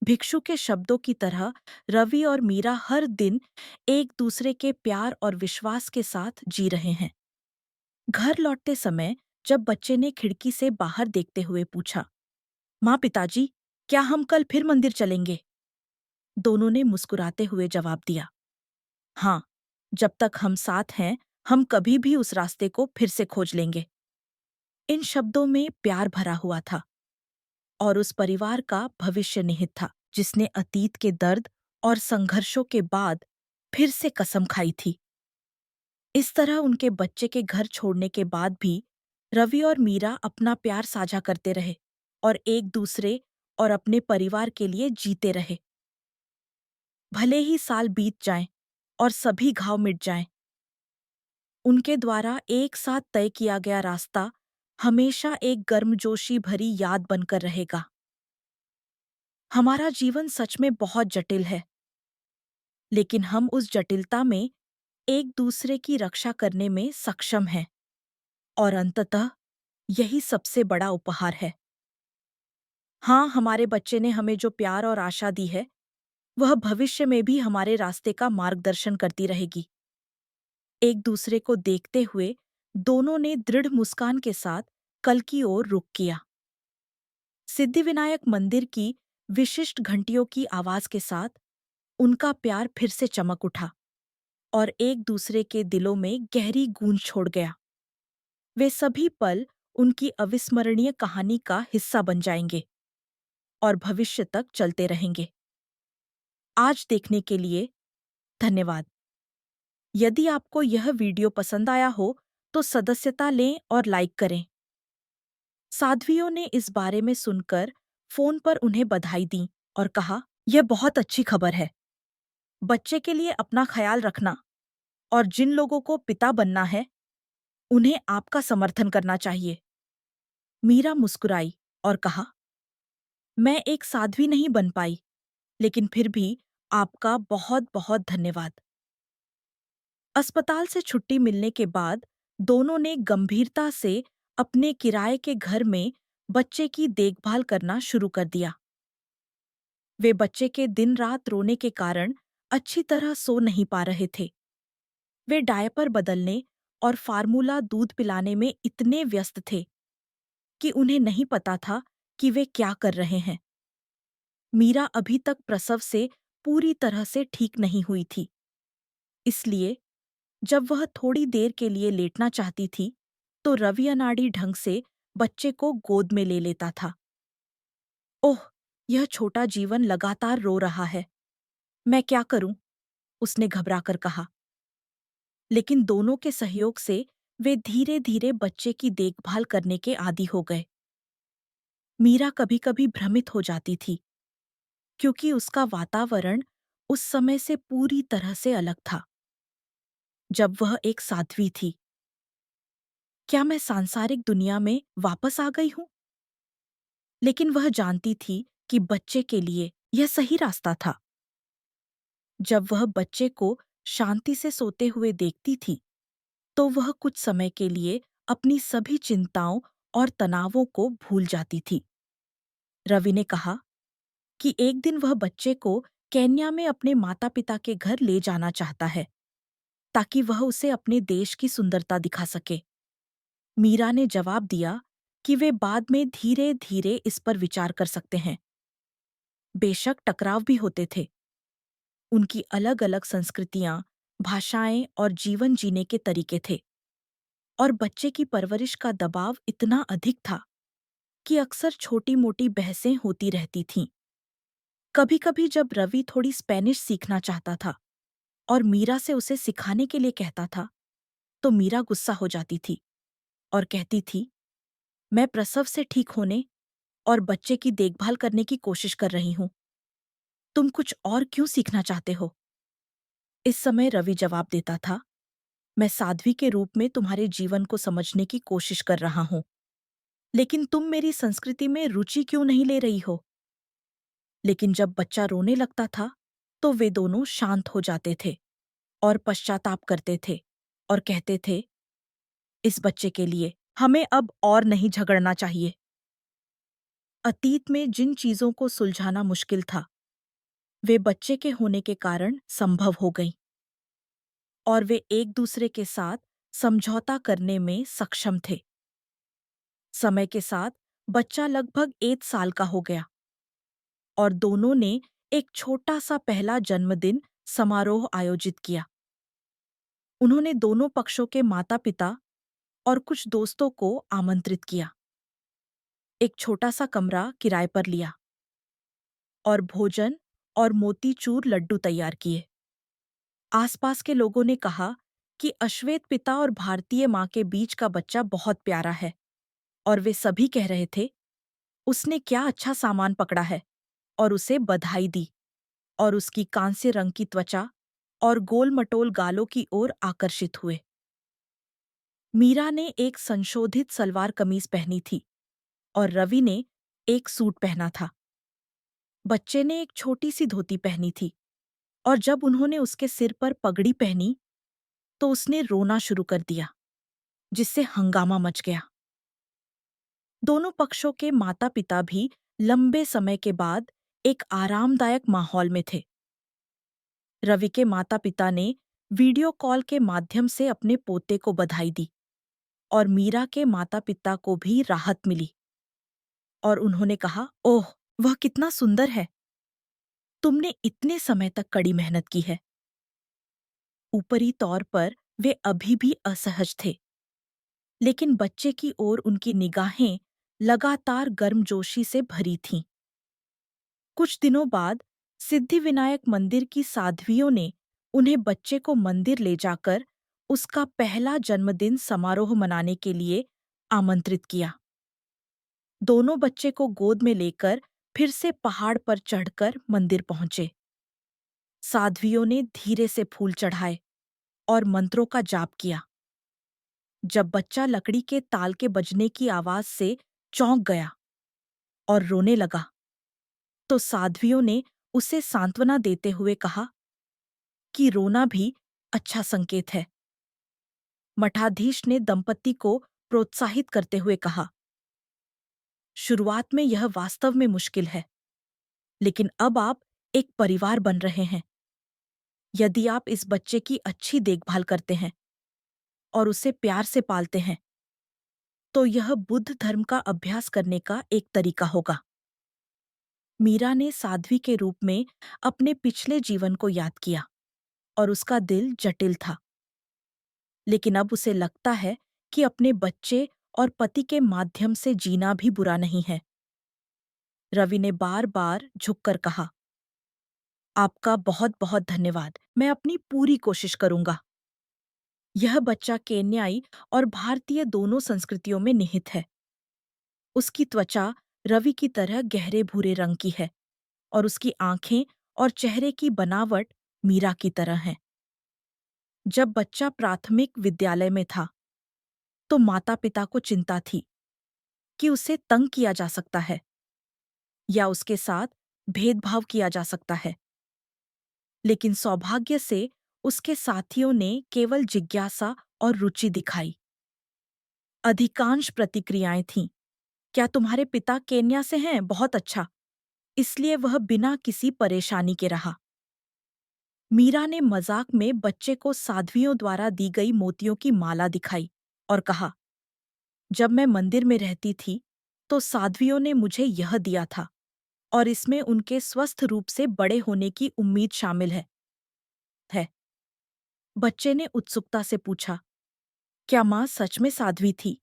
भिक्षु के शब्दों की तरह रवि और मीरा हर दिन एक दूसरे के प्यार और विश्वास के साथ जी रहे हैं। घर लौटते समय जब बच्चे ने खिड़की से बाहर देखते हुए पूछा, माँ पिताजी, क्या हम कल फिर मंदिर चलेंगे? दोनों ने मुस्कुराते हुए जवाब दिया, हाँ, जब तक हम साथ हैं, हम कभी भी उस रास्ते को फिर से खोज लेंगे। इन शब्दों में प्यार भरा हुआ था और उस परिवार का भविष्य निहित था, जिसने अतीत के दर्द और संघर्षों के बाद फिर से कसम खाई थी। इस तरह उनके बच्चे के घर छोड़ने के बाद भी रवि और मीरा अपना प्यार साझा करते रहे और एक दूसरे और अपने परिवार के लिए जीते रहे। भले ही साल बीत जाएं और सभी घाव मिट जाएं, उनके द्वारा एक साथ तय किया गया रास्ता हमेशा एक गर्मजोशी भरी याद बनकर रहेगा। हमारा जीवन सच में बहुत जटिल है, लेकिन हम उस जटिलता में एक दूसरे की रक्षा करने में सक्षम हैं और अंततः यही सबसे बड़ा उपहार है। हाँ, हमारे बच्चे ने हमें जो प्यार और आशा दी है, वह भविष्य में भी हमारे रास्ते का मार्गदर्शन करती रहेगी। एक दूसरे को देखते हुए दोनों ने दृढ़ मुस्कान के साथ कल की ओर रुख किया। सिद्धिविनायक मंदिर की विशिष्ट घंटियों की आवाज के साथ उनका प्यार फिर से चमक उठा और एक दूसरे के दिलों में गहरी गूंज छोड़ गया। वे सभी पल उनकी अविस्मरणीय कहानी का हिस्सा बन जाएंगे और भविष्य तक चलते रहेंगे। आज देखने के लिए धन्यवाद। यदि आपको यह वीडियो पसंद आया हो तो सदस्यता लें और लाइक करें। साध्वियों ने इस बारे में सुनकर फोन पर उन्हें बधाई दी और कहा, यह बहुत अच्छी खबर है। बच्चे के लिए अपना ख्याल रखना और जिन लोगों को पिता बनना है, उन्हें आपका समर्थन करना चाहिए। मीरा मुस्कुराई और कहा, मैं एक साध्वी नहीं बन पाई, लेकिन फिर भी आपका बहुत बहुत धन्यवाद। अस्पताल से छुट्टी मिलने के बाद दोनों ने गंभीरता से अपने किराए के घर में बच्चे की देखभाल करना शुरू कर दिया। वे बच्चे के दिन रात रोने के कारण अच्छी तरह सो नहीं पा रहे थे। वे डायपर बदलने और फार्मूला दूध पिलाने में इतने व्यस्त थे कि उन्हें नहीं पता था कि वे क्या कर रहे हैं। मीरा अभी तक प्रसव से पूरी तरह से ठीक नहीं हुई थी, इसलिए जब वह थोड़ी देर के लिए लेटना चाहती थी, तो रवि अनाड़ी ढंग से बच्चे को गोद में ले लेता था। ओह! यह छोटा जीवन लगातार रो रहा है। मैं क्या करूं? उसने घबराकर कहा। लेकिन दोनों के सहयोग से वे धीरे-धीरे बच्चे की देखभाल करने के आदी हो गए। मीरा कभी-कभी भ्रमित हो जाती थी, क्योंकि उसका वातावरण उस समय से पूरी तरह से अलग था, जब वह एक साध्वी थी। क्या मैं सांसारिक दुनिया में वापस आ गई हूं? लेकिन वह जानती थी कि बच्चे के लिए यह सही रास्ता था। जब वह बच्चे को शांति से सोते हुए देखती थी, तो वह कुछ समय के लिए अपनी सभी चिंताओं और तनावों को भूल जाती थी। रवि ने कहा कि एक दिन वह बच्चे को केन्या में अपने माता-पिता के घर ले जाना चाहता है, ताकि वह उसे अपने देश की सुंदरता दिखा सके। मीरा ने जवाब दिया कि वे बाद में धीरे-धीरे इस पर विचार कर सकते हैं। बेशक टकराव भी होते थे। उनकी अलग-अलग संस्कृतियां, भाषाएं और जीवन जीने के तरीके थे, और बच्चे की परवरिश का दबाव इतना अधिक था कि अक्सर छोटी-मोटी बहसें होती रहती थीं। कभी-कभी जब रवि थोड़ी स्पेनिश सीखना चाहता था और मीरा से उसे सिखाने के लिए कहता था, तो मीरा गुस्सा हो जाती थी और कहती थी, मैं प्रसव से ठीक होने और बच्चे की देखभाल करने की कोशिश कर रही हूँ। तुम कुछ और क्यों सीखना चाहते हो? इस समय रवि जवाब देता था, मैं साध्वी के रूप में तुम्हारे जीवन को समझने की कोशिश कर रहा हूं, लेकिन तुम मेरी संस्कृति में रुचि क्यों नहीं ले रही हो? लेकिन जब बच्चा रोने लगता था, तो वे दोनों शांत हो जाते थे और पश्चाताप करते थे और कहते थे, इस बच्चे के लिए हमें अब और नहीं झगड़ना चाहिए। अतीत में जिन चीजों को सुलझाना मुश्किल था, वे बच्चे के होने के कारण संभव हो गईं और वे एक दूसरे के साथ समझौता करने में सक्षम थे। समय के साथ बच्चा लगभग 1 साल का हो गया और दोनों ने एक छोटा सा पहला जन्मदिन समारोह आयोजित किया। उन्होंने दोनों पक्षों के माता-पिता और कुछ दोस्तों को आमंत्रित किया। एक छोटा सा कमरा किराए पर लिया और भोजन और मोतीचूर लड्डू तैयार किए। आसपास के लोगों ने कहा कि अश्वेत पिता और भारतीय माँ के बीच का बच्चा बहुत प्यारा है और वे सभी कह रहे थे, उसने क्या अच्छा सामान पकड़ा है, और उसे बधाई दी और उसकी कांस्य रंग की त्वचा और गोल-मटोल गालों की ओर आकर्षित हुए। मीरा ने एक संशोधित सलवार कमीज पहनी थी और रवि ने एक सूट पहना था। बच्चे ने एक छोटी सी धोती पहनी थी और जब उन्होंने उसके सिर पर पगड़ी पहनी, तो उसने रोना शुरू कर दिया, जिससे हंगामा मच गया। दोनों पक्षों के माता-पिता भी लंबे समय के बाद एक आरामदायक माहौल में थे। रवि के माता-पिता ने वीडियो कॉल के माध्यम से अपने पोते को बधाई दी और मीरा के माता-पिता को भी राहत मिली और उन्होंने कहा, ओह, वह कितना सुंदर है। तुमने इतने समय तक कड़ी मेहनत की है। ऊपरी तौर पर वे अभी भी असहज थे, लेकिन बच्चे की ओर उनकी निगाहें लगातार गर्मजोशी से भरी थीं। कुछ दिनों बाद सिद्धिविनायक मंदिर की साध्वियों ने उन्हें बच्चे को मंदिर ले जाकर उसका पहला जन्मदिन समारोह मनाने के लिए आमंत्रित किया। दोनों बच्चे को गोद में लेकर फिर से पहाड़ पर चढ़कर मंदिर पहुंचे। साध्वियों ने धीरे से फूल चढ़ाए और मंत्रों का जाप किया। जब बच्चा लकड़ी के ताल के बजने की आवाज से चौंक गया और रोने लगा, तो साध्वियों ने उसे सांत्वना देते हुए कहा कि रोना भी अच्छा संकेत है। मठाधीश ने दंपति को प्रोत्साहित करते हुए कहा, शुरुआत में यह वास्तव में मुश्किल है, लेकिन अब आप एक परिवार बन रहे हैं। यदि आप इस बच्चे की अच्छी देखभाल करते हैं और उसे प्यार से पालते हैं, तो यह बुद्ध धर्म का अभ्यास करने का एक तरीका होगा। मीरा ने साध्वी के रूप में अपने पिछले जीवन को याद किया और उसका दिल जटिल था, लेकिन अब उसे लगता है कि अपने बच्चे और पति के माध्यम से जीना भी बुरा नहीं है। रवि ने बार बार झुककर कहा, आपका बहुत बहुत धन्यवाद, मैं अपनी पूरी कोशिश करूंगा। यह बच्चा केन्याई और भारतीय दोनों संस्कृतियों में निहित है। उसकी त्वचा रवि की तरह गहरे भूरे रंग की है और उसकी आंखें और चेहरे की बनावट मीरा की तरह हैं। जब बच्चा प्राथमिक विद्यालय में था, तो माता-पिता को चिंता थी कि उसे तंग किया जा सकता है या उसके साथ भेदभाव किया जा सकता है। लेकिन सौभाग्य से उसके साथियों ने केवल जिज्ञासा और रुचि दिखाई। अधिकांश प्रतिक्रियाएं थीं, क्या तुम्हारे पिता केन्या से हैं? बहुत अच्छा। इसलिए वह बिना किसी परेशानी के रहा। मीरा ने मजाक में बच्चे को साध्वियों द्वारा दी गई मोतियों की माला दिखाई और कहा, जब मैं मंदिर में रहती थी, तो साध्वियों ने मुझे यह दिया था और इसमें उनके स्वस्थ रूप से बड़े होने की उम्मीद शामिल है। बच्चे ने उत्सुकता से पूछा, क्या माँ सच में साध्वी थी?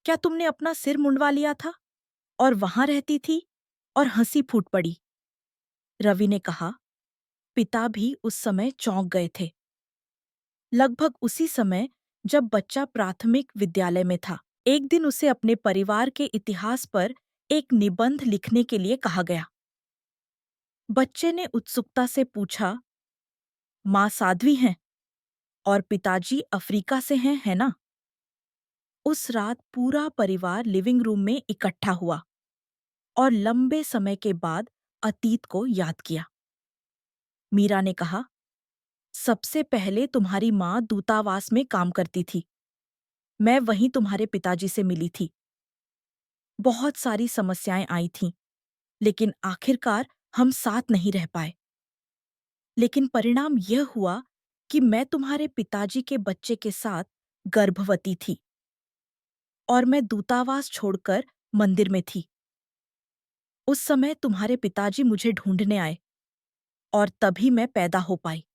क्या तुमने अपना सिर मुंडवा लिया था और वहां रहती थी? और हंसी फूट पड़ी। रवि ने कहा, पिता भी उस समय चौंक गए थे। लगभग उसी समय जब बच्चा प्राथमिक विद्यालय में था, एक दिन उसे अपने परिवार के इतिहास पर एक निबंध लिखने के लिए कहा गया। बच्चे ने उत्सुकता से पूछा, माँ साध्वी हैं और पिताजी अफ्रीका से हैं, है ना? उस रात पूरा परिवार लिविंग रूम में इकट्ठा हुआ और लंबे समय के बाद अतीत को याद किया। मीरा ने कहा, सबसे पहले तुम्हारी माँ दूतावास में काम करती थी। मैं वहीं तुम्हारे पिताजी से मिली थी। बहुत सारी समस्याएं आई थीं, लेकिन आखिरकार हम साथ नहीं रह पाए। लेकिन परिणाम यह हुआ कि मैं तुम्हारे पिताजी के बच्चे के साथ गर्भवती थी और मैं दूतावास छोड़कर मंदिर में थी। उस समय तुम्हारे पिताजी मुझे ढूंढने आए और तभी मैं पैदा हो पाई।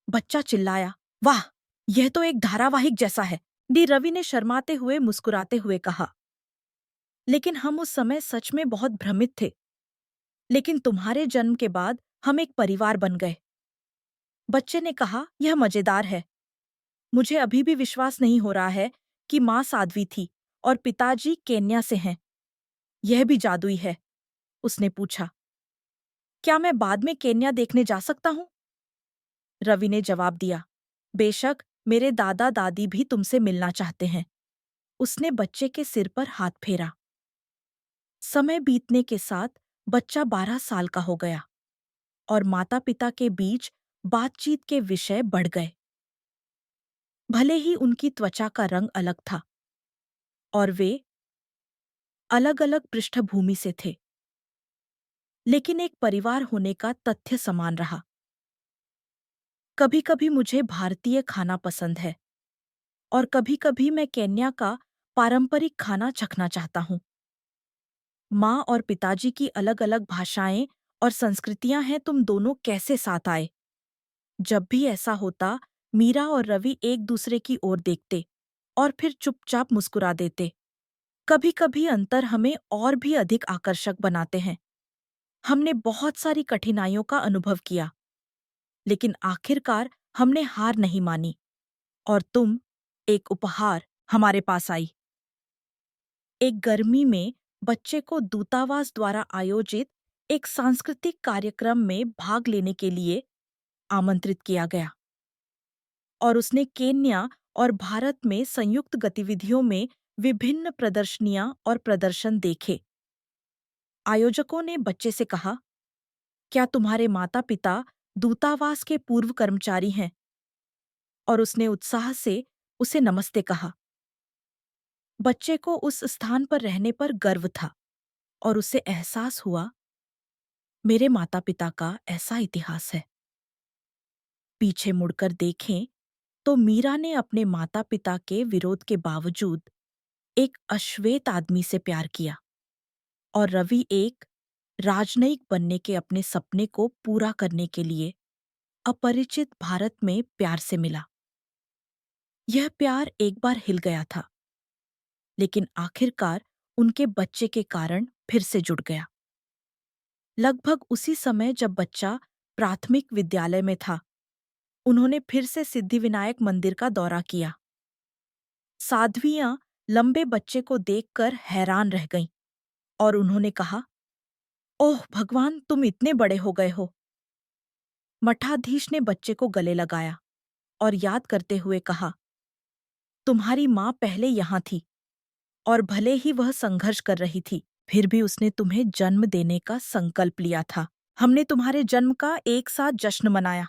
बच्चा चिल्लाया, वाह! यह तो एक धारावाहिक जैसा है। डी रवि ने शर्माते हुए मुस्कुराते हुए कहा, लेकिन हम उस समय सच में बहुत भ्रमित थे। लेकिन तुम्हारे जन्म के बाद हम एक परिवार बन गए। बच्चे ने कहा, यह मजेदार है। मुझे अभी भी विश्वास नहीं हो रहा है कि माँ साध्वी थी और पिताजी केन्या से हैं। यह भी जादुई है। उसने पूछा, क्या मैं बाद में केन्या देखने जा सकता हूँ? रवि ने जवाब दिया, बेशक, मेरे दादा दादी भी तुमसे मिलना चाहते हैं। उसने बच्चे के सिर पर हाथ फेरा। समय बीतने के साथ बच्चा 12 साल का हो गया और माता पिता के बीच बातचीत के विषय बढ़ गए। भले ही उनकी त्वचा का रंग अलग था और वे अलग अलग पृष्ठभूमि से थे, लेकिन एक परिवार होने का तथ्य समान रहा। कभी कभी मुझे भारतीय खाना पसंद है और कभी कभी मैं केन्या का पारंपरिक खाना चखना चाहता हूँ। माँ और पिताजी की अलग अलग भाषाएं और संस्कृतियां हैं, तुम दोनों कैसे साथ आए? जब भी ऐसा होता, मीरा और रवि एक दूसरे की ओर देखते और फिर चुपचाप मुस्कुरा देते। कभी कभी अंतर हमें और भी अधिक आकर्षक बनाते हैं। हमने बहुत सारी कठिनाइयों का अनुभव किया, लेकिन आखिरकार हमने हार नहीं मानी और तुम, एक उपहार, हमारे पास आई। एक गर्मी में बच्चे को दूतावास द्वारा आयोजित एक सांस्कृतिक कार्यक्रम में भाग लेने के लिए आमंत्रित किया गया और उसने केन्या और भारत में संयुक्त गतिविधियों में विभिन्न प्रदर्शनियां और प्रदर्शन देखे। आयोजकों ने बच्चे से कहा, क्या तुम्हारे माता पिता दूतावास के पूर्व कर्मचारी हैं? और उसने उत्साह से उसे नमस्ते कहा। बच्चे को उस स्थान पर रहने पर गर्व था और उसे एहसास हुआ, मेरे माता पिता का ऐसा इतिहास है। पीछे मुड़कर देखें तो मीरा ने अपने माता पिता के विरोध के बावजूद एक अश्वेत आदमी से प्यार किया और रवि एक राजनयिक बनने के अपने सपने को पूरा करने के लिए अपरिचित भारत में प्यार से मिला। यह प्यार एक बार हिल गया था, लेकिन आखिरकार उनके बच्चे के कारण फिर से जुड़ गया। लगभग उसी समय जब बच्चा प्राथमिक विद्यालय में था, उन्होंने फिर से सिद्धिविनायक मंदिर का दौरा किया। साध्वियां लंबे बच्चे को देखकर हैरान रह गईं और उन्होंने कहा, ओह भगवान, तुम इतने बड़े हो गए हो। मठाधीश ने बच्चे को गले लगाया और याद करते हुए कहा, तुम्हारी माँ पहले यहाँ थी और भले ही वह संघर्ष कर रही थी, फिर भी उसने तुम्हें जन्म देने का संकल्प लिया था। हमने तुम्हारे जन्म का एक साथ जश्न मनाया।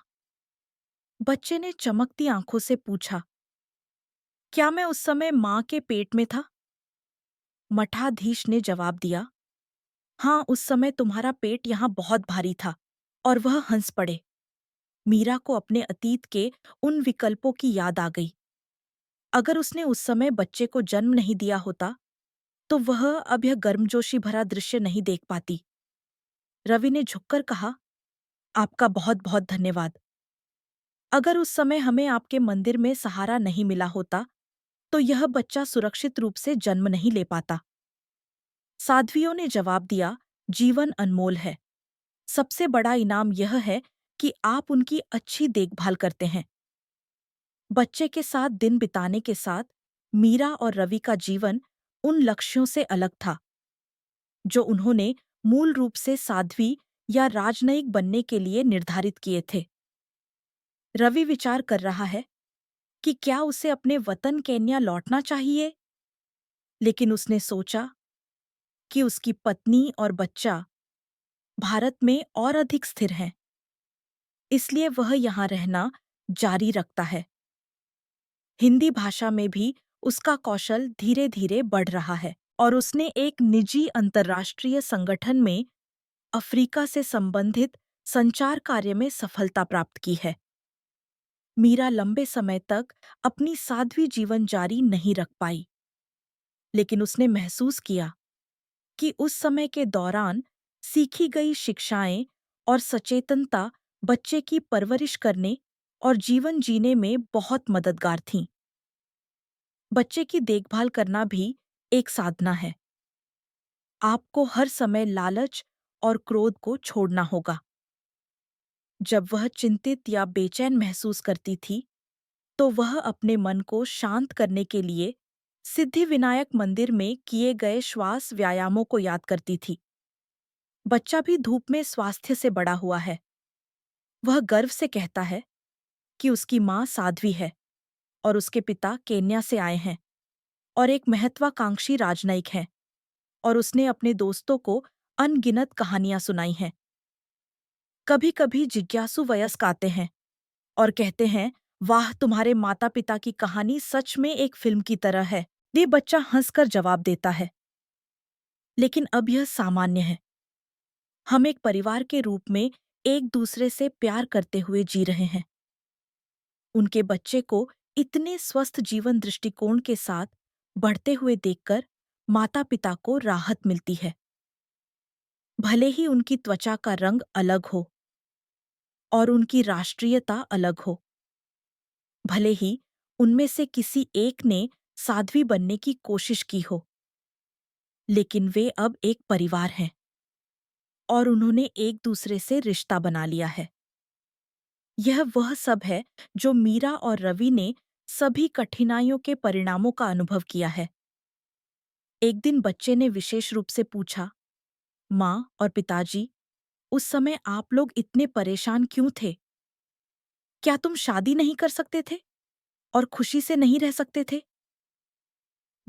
बच्चे ने चमकती आंखों से पूछा, क्या मैं उस समय माँ के पेट में था? मठाधीश ने जवाब दिया, हाँ, उस समय तुम्हारा पेट यहाँ बहुत भारी था। और वह हंस पड़े। मीरा को अपने अतीत के उन विकल्पों की याद आ गई। अगर उसने उस समय बच्चे को जन्म नहीं दिया होता, तो वह अब यह गर्मजोशी भरा दृश्य नहीं देख पाती। रवि ने झुककर कहा, आपका बहुत बहुत धन्यवाद। अगर उस समय हमें आपके मंदिर में सहारा नहीं मिला होता, तो यह बच्चा सुरक्षित रूप से जन्म नहीं ले पाता। साध्वियों ने जवाब दिया, जीवन अनमोल है। सबसे बड़ा इनाम यह है कि आप उनकी अच्छी देखभाल करते हैं। बच्चे के साथ दिन बिताने के साथ मीरा और रवि का जीवन उन लक्ष्यों से अलग था, जो उन्होंने मूल रूप से साध्वी या राजनयिक बनने के लिए निर्धारित किए थे। रवि विचार कर रहा है कि क्या उसे अपने वतन केन्या लौटना चाहिए, लेकिन उसने सोचा कि उसकी पत्नी और बच्चा भारत में और अधिक स्थिर हैं, इसलिए वह यहाँ रहना जारी रखता है। हिंदी भाषा में भी उसका कौशल धीरे धीरे बढ़ रहा है और उसने एक निजी अंतर्राष्ट्रीय संगठन में अफ्रीका से संबंधित संचार कार्य में सफलता प्राप्त की है। मीरा लंबे समय तक अपनी साध्वी जीवन जारी नहीं रख पाई, लेकिन उसने महसूस किया कि उस समय के दौरान सीखी गई शिक्षाएं और सचेतनता बच्चे की परवरिश करने और जीवन जीने में बहुत मददगार थीं। बच्चे की देखभाल करना भी एक साधना है। आपको हर समय लालच और क्रोध को छोड़ना होगा। जब वह चिंतित या बेचैन महसूस करती थी, तो वह अपने मन को शांत करने के लिए सिद्धिविनायक मंदिर में किए गए श्वास व्यायामों को याद करती थी। बच्चा भी धूप में स्वास्थ्य से बड़ा हुआ है। वह गर्व से कहता है कि उसकी माँ साध्वी है और उसके पिता केन्या से आए हैं और एक महत्वाकांक्षी राजनयिक हैं, और उसने अपने दोस्तों को अनगिनत कहानियां सुनाई हैं। कभी-कभी जिज्ञासु वयस्क आते हैं और कहते हैं, वाह, तुम्हारे माता-पिता की कहानी सच में एक फिल्म की तरह है। ये बच्चा हंसकर जवाब देता है, लेकिन अब यह सामान्य है। हम एक परिवार के रूप में एक दूसरे से प्यार करते हुए जी रहे हैं। उनके बच्चे को इतने स्वस्थ जीवन दृष्टिकोण के साथ बढ़ते हुए देखकर माता-पिता को राहत मिलती है। भले ही उनकी त्वचा का रंग अलग हो और उनकी राष्ट्रीयता अलग हो, भले ही उनमें से किसी एक ने साध्वी बनने की कोशिश की हो, लेकिन वे अब एक परिवार हैं और उन्होंने एक दूसरे से रिश्ता बना लिया है। यह वह सब है जो मीरा और रवि ने सभी कठिनाइयों के परिणामों का अनुभव किया है। एक दिन बच्चे ने विशेष रूप से पूछा, माँ और पिताजी, उस समय आप लोग इतने परेशान क्यों थे? क्या तुम शादी नहीं कर सकते थे और खुशी से नहीं रह सकते थे?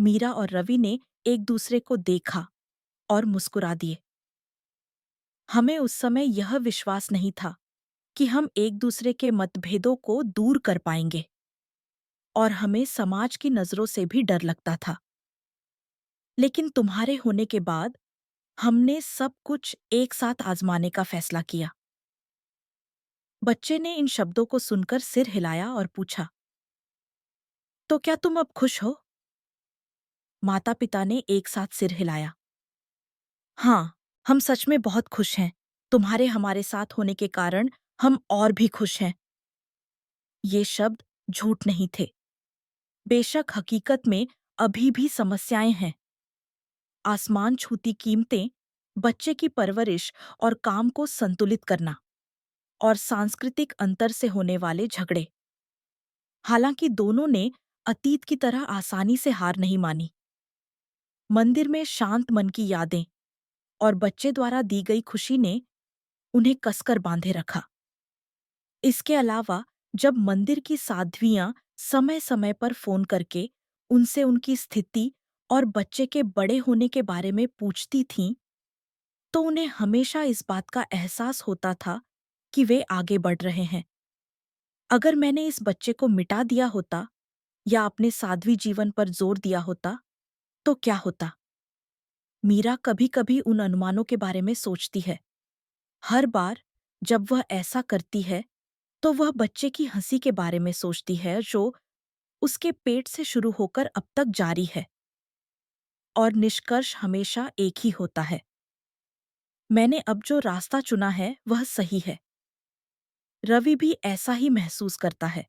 मीरा और रवि ने एक दूसरे को देखा और मुस्कुरा दिए। हमें उस समय यह विश्वास नहीं था कि हम एक दूसरे के मतभेदों को दूर कर पाएंगे, और हमें समाज की नजरों से भी डर लगता था। लेकिन तुम्हारे होने के बाद हमने सब कुछ एक साथ आजमाने का फैसला किया। बच्चे ने इन शब्दों को सुनकर सिर हिलाया और पूछा, तो क्या तुम अब खुश हो? माता-पिता ने एक साथ सिर हिलाया। हाँ, हम सच में बहुत खुश हैं। तुम्हारे हमारे साथ होने के कारण हम और भी खुश हैं। ये शब्द झूठ नहीं थे। बेशक हकीकत में अभी भी समस्याएं हैं। आसमान छूती कीमतें, बच्चे की परवरिश और काम को संतुलित करना, और सांस्कृतिक अंतर से होने वाले झगड़े। हालांकि दोनों ने अतीत की तरह आसानी से हार नहीं मानी। मंदिर में शांत मन की यादें और बच्चे द्वारा दी गई खुशी ने उन्हें कसकर बांधे रखा। इसके अलावा जब मंदिर की साध्वियां समय-समय पर फोन करके उनसे उनकी स्थिति और बच्चे के बड़े होने के बारे में पूछती थीं, तो उन्हें हमेशा इस बात का एहसास होता था कि वे आगे बढ़ रहे हैं। अगर मैंने इस बच्चे को मिटा दिया होता या अपने साध्वी जीवन पर जोर दिया होता, तो क्या होता? मीरा कभी-कभी उन अनुमानों के बारे में सोचती है। हर बार जब वह ऐसा करती है, तो वह बच्चे की हंसी के बारे में सोचती है जो उसके पेट से शुरू होकर अब तक जारी है, और निष्कर्ष हमेशा एक ही होता है। मैंने अब जो रास्ता चुना है वह सही है। रवि भी ऐसा ही महसूस करता है।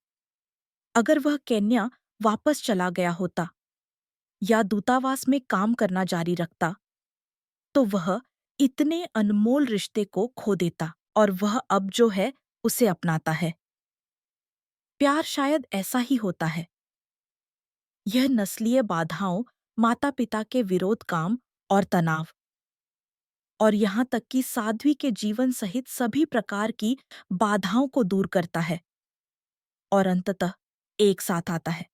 अगर वह केन्या वापस चला गया होता या दूतावास में काम करना जारी रखता, तो वह इतने अनमोल रिश्ते को खो देता, और वह अब जो है उसे अपनाता है। प्यार शायद ऐसा ही होता है। यह नस्लीय बाधाओं, माता-पिता के विरोध, काम और तनाव, और यहाँ तक कि साध्वी के जीवन सहित सभी प्रकार की बाधाओं को दूर करता है। और अंततः एक साथ आता है।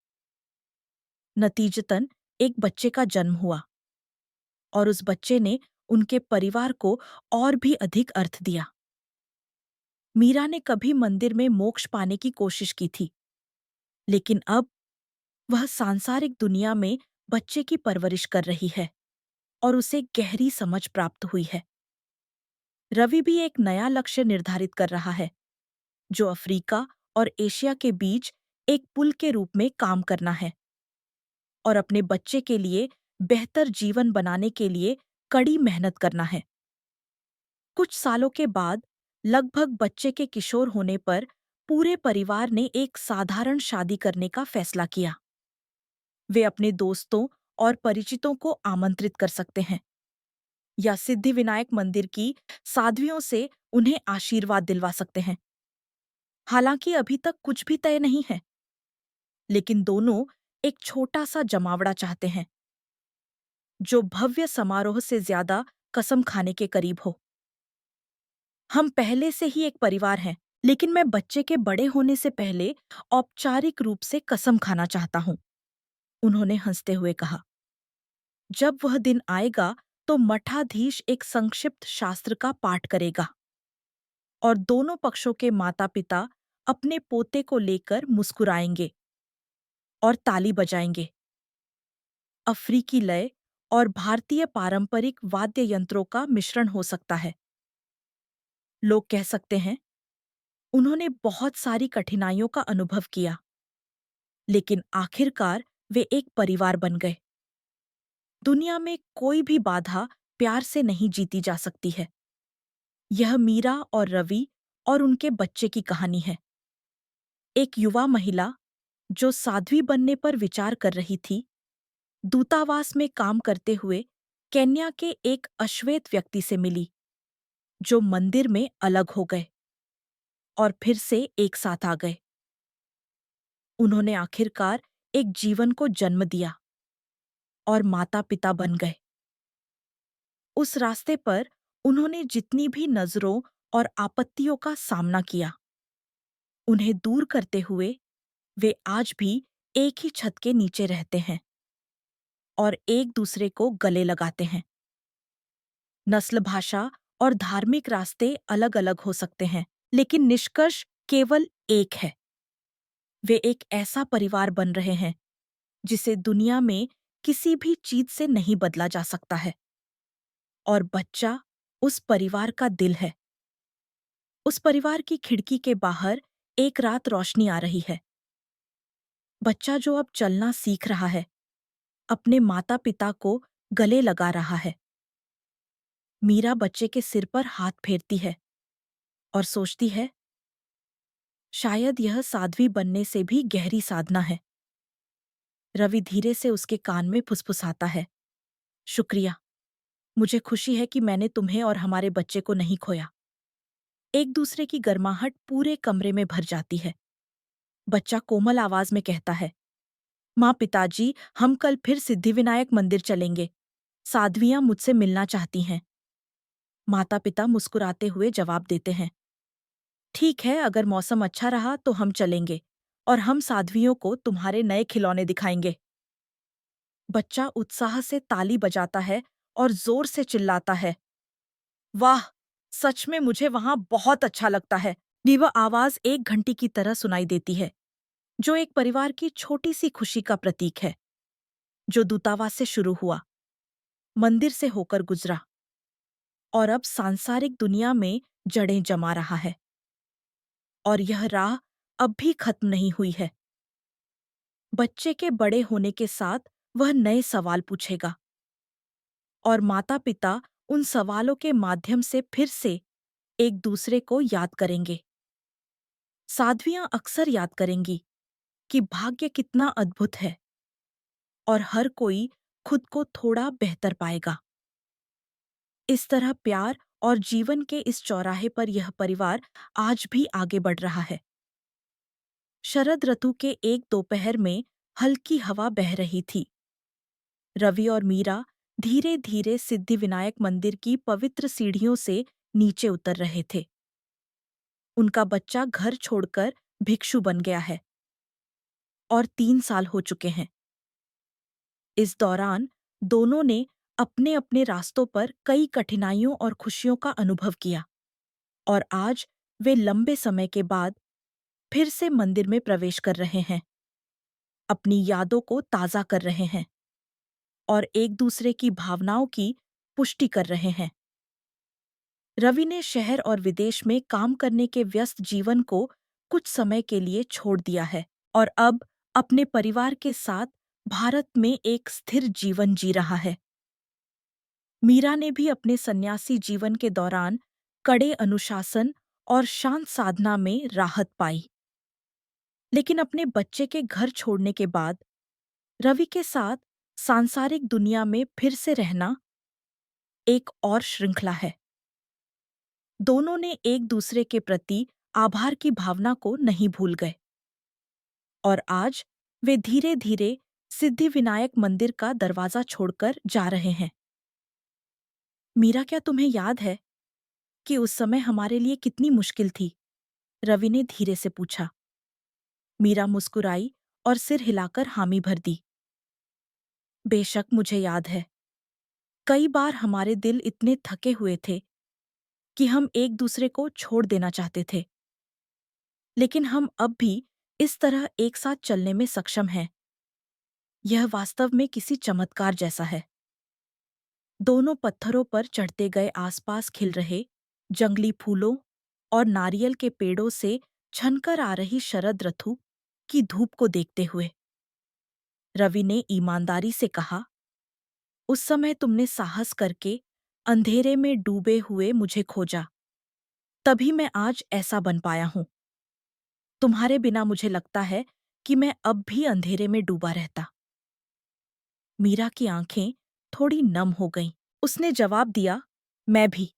नतीजतन एक बच्चे का जन्म हुआ और उस बच्चे ने उनके परिवार को और भी अधिक अर्थ दिया। मीरा ने कभी मंदिर में मोक्ष पाने की कोशिश की थी, लेकिन अब वह सांसारिक दुनिया में बच्चे की परवरिश कर रही है और उसे गहरी समझ प्राप्त हुई है। रवि भी एक नया लक्ष्य निर्धारित कर रहा है, जो अफ्रीका और एशिया के बीच एक पुल के रूप में काम करना है और अपने बच्चे के लिए बेहतर जीवन बनाने के लिए कड़ी मेहनत करना है। कुछ सालों के बाद, लगभग बच्चे के किशोर होने पर, पूरे परिवार ने एक साधारण शादी करने का फैसला किया। वे अपने दोस्तों और परिचितों को आमंत्रित कर सकते हैं या सिद्धिविनायक मंदिर की साध्वियों से उन्हें आशीर्वाद दिलवा सकते हैं। हालांकि अभी तक कुछ भी तय नहीं है, लेकिन दोनों एक छोटा सा जमावड़ा चाहते हैं, जो भव्य समारोह से ज्यादा कसम खाने के करीब हो। हम पहले से ही एक परिवार हैं, लेकिन मैं बच्चे के बड़े होने से पहले औपचारिक रूप से कसम खाना चाहता हूं, उन्होंने हंसते हुए कहा। जब वह दिन आएगा तो मठाधीश एक संक्षिप्त शास्त्र का पाठ करेगा और दोनों पक्षों के माता-पिता अपने पोते को लेकर मुस्कुराएंगे और ताली बजाएंगे। अफ्रीकी लय और भारतीय पारंपरिक वाद्य यंत्रों का मिश्रण हो सकता है। लोग कह सकते हैं, उन्होंने बहुत सारी कठिनाइयों का अनुभव किया, लेकिन आखिरकार वे एक परिवार बन गए। दुनिया में कोई भी बाधा प्यार से नहीं जीती जा सकती है। यह मीरा और रवि और उनके बच्चे की कहानी है। एक युवा महिला जो साध्वी बनने पर विचार कर रही थी, दूतावास में काम करते हुए केन्या के एक अश्वेत व्यक्ति से मिली, जो मंदिर में अलग हो गए और फिर से एक साथ आ गए। उन्होंने आखिरकार एक जीवन को जन्म दिया और माता-पिता बन गए। उस रास्ते पर उन्होंने जितनी भी नजरों और आपत्तियों का सामना किया, उन्हें दूर करते हुए वे आज भी एक ही छत के नीचे रहते हैं और एक दूसरे को गले लगाते हैं। नस्ल, भाषा और धार्मिक रास्ते अलग-अलग हो सकते हैं, लेकिन निष्कर्ष केवल एक है। वे एक ऐसा परिवार बन रहे हैं जिसे दुनिया में किसी भी चीज से नहीं बदला जा सकता है। और बच्चा उस परिवार का दिल है। उस परिवार की खिड़की के बाहर एक रात रोशनी आ रही है। बच्चा जो अब चलना सीख रहा है, अपने माता-पिता को गले लगा रहा है। मीरा बच्चे के सिर पर हाथ फेरती है और सोचती है, शायद यह साध्वी बनने से भी गहरी साधना है। रवि धीरे से उसके कान में फुसफुसाता है, शुक्रिया। मुझे खुशी है कि मैंने तुम्हें और हमारे बच्चे को नहीं खोया। एक दूसरे की गर्माहट पूरे कमरे में भर जाती है। बच्चा कोमल आवाज में कहता है, माँ, पिताजी, हम कल फिर सिद्धिविनायक मंदिर चलेंगे। साध्वियां मुझसे मिलना चाहती हैं। माता पिता मुस्कुराते हुए जवाब देते हैं, ठीक है, अगर मौसम अच्छा रहा तो हम चलेंगे और हम साध्वियों को तुम्हारे नए खिलौने दिखाएंगे। बच्चा उत्साह से ताली बजाता है और जोर से चिल्लाता है, वाह, सच में मुझे वहां बहुत अच्छा लगता है। वह आवाज एक घंटी की तरह सुनाई देती है, जो एक परिवार की छोटी सी खुशी का प्रतीक है, जो दूतावास से शुरू हुआ, मंदिर से होकर गुजरा और अब सांसारिक दुनिया में जड़ें जमा रहा है। और यह राह अब भी खत्म नहीं हुई है। बच्चे के बड़े होने के साथ वह नए सवाल पूछेगा और माता-पिता उन सवालों के माध्यम से फिर से एक दूसरे को याद करेंगे। साध्वियां अक्सर याद करेंगी कि भाग्य कितना अद्भुत है और हर कोई खुद को थोड़ा बेहतर पाएगा। इस तरह प्यार और जीवन के इस चौराहे पर यह परिवार आज भी आगे बढ़ रहा है। शरद ऋतु के एक दोपहर में हल्की हवा बह रही थी। रवि और मीरा धीरे-धीरे सिद्धिविनायक मंदिर की पवित्र सीढ़ियों से नीचे उतर रहे थे। उनका बच्चा घर छोड़कर भिक्षु बन गया है और 3 साल हो चुके हैं। इस दौरान दोनों ने अपने अपने रास्तों पर कई कठिनाइयों और खुशियों का अनुभव किया और आज वे लंबे समय के बाद फिर से मंदिर में प्रवेश कर रहे हैं, अपनी यादों को ताज़ा कर रहे हैं और एक दूसरे की भावनाओं की पुष्टि कर रहे हैं। रवि ने शहर और विदेश में काम करने के व्यस्त जीवन को कुछ समय के लिए छोड़ दिया है और अब अपने परिवार के साथ भारत में एक स्थिर जीवन जी रहा है। मीरा ने भी अपने सन्यासी जीवन के दौरान कड़े अनुशासन और शांत साधना में राहत पाई। लेकिन अपने बच्चे के घर छोड़ने के बाद रवि के साथ सांसारिक दुनिया में फिर से रहना एक और श्रृंखला है। दोनों ने एक दूसरे के प्रति आभार की भावना को नहीं भूल गए और आज वे धीरे धीरे सिद्धिविनायक मंदिर का दरवाजा छोड़कर जा रहे हैं। मीरा, क्या तुम्हें याद है कि उस समय हमारे लिए कितनी मुश्किल थी? रवि ने धीरे से पूछा। मीरा मुस्कुराई और सिर हिलाकर हामी भर दी। बेशक मुझे याद है। कई बार हमारे दिल इतने थके हुए थे कि हम एक दूसरे को छोड़ देना चाहते थे, लेकिन हम अब भी इस तरह एक साथ चलने में सक्षम हैं। यह वास्तव में किसी चमत्कार जैसा है। दोनों पत्थरों पर चढ़ते गए, आसपास खिल रहे जंगली फूलों और नारियल के पेड़ों से छनकर आ रही शरद ऋतु की धूप को देखते हुए रवि ने ईमानदारी से कहा, उस समय तुमने साहस करके अंधेरे में डूबे हुए मुझे खोजा, तभी मैं आज ऐसा बन पाया हूं। तुम्हारे बिना मुझे लगता है कि मैं अब भी अंधेरे में डूबा रहता। मीरा की आंखें थोड़ी नम हो गईं। उसने जवाब दिया, मैं भी।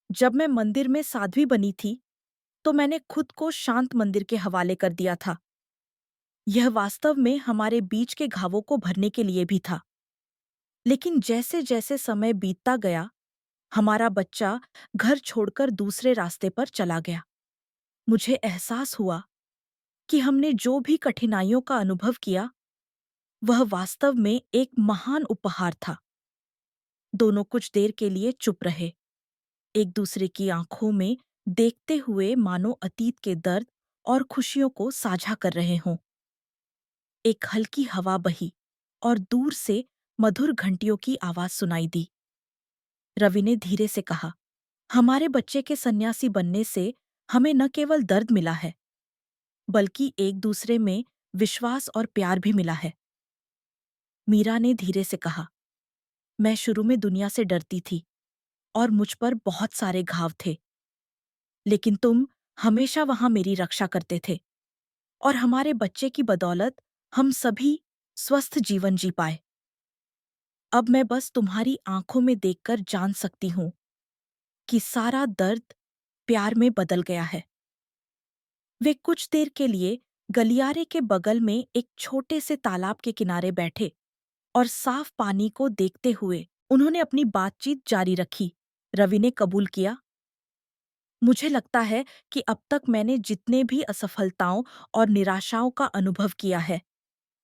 जब मैं मंदिर में साध्वी बनी थी तो मैंने खुद को शांत मंदिर के हवाले कर दिया था। यह वास्तव में हमारे बीच के घावों को भरने के लिए भी था। लेकिन जैसे जैसे समय बीतता गया, हमारा बच्चा घर छोड़कर दूसरे रास्ते पर चला गया। मुझे एहसास हुआ कि हमने जो भी कठिनाइयों का अनुभव किया, वह वास्तव में एक महान उपहार था। दोनों कुछ देर के लिए चुप रहे, एक दूसरे की आंखों में देखते हुए, मानो अतीत के दर्द और खुशियों को साझा कर रहे हों। एक हल्की हवा बही और दूर से मधुर घंटियों की आवाज सुनाई दी। रवि ने धीरे से कहा, हमारे बच्चे के सन्यासी बनने से हमें न केवल दर्द मिला है, बल्कि एक दूसरे में विश्वास और प्यार भी मिला है। मीरा ने धीरे से कहा, मैं शुरू में दुनिया से डरती थी और मुझ पर बहुत सारे घाव थे, लेकिन तुम हमेशा वहां मेरी रक्षा करते थे और हमारे बच्चे की बदौलत हम सभी स्वस्थ जीवन जी पाए। अब मैं बस तुम्हारी आंखों में देखकर जान सकती हूं कि सारा दर्द प्यार में बदल गया है। वे कुछ देर के लिए गलियारे के बगल में एक छोटे से तालाब के किनारे बैठे और साफ पानी को देखते हुए उन्होंने अपनी बातचीत जारी रखी। रवि ने कबूल किया, मुझे लगता है कि अब तक मैंने जितने भी असफलताओं और निराशाओं का अनुभव किया है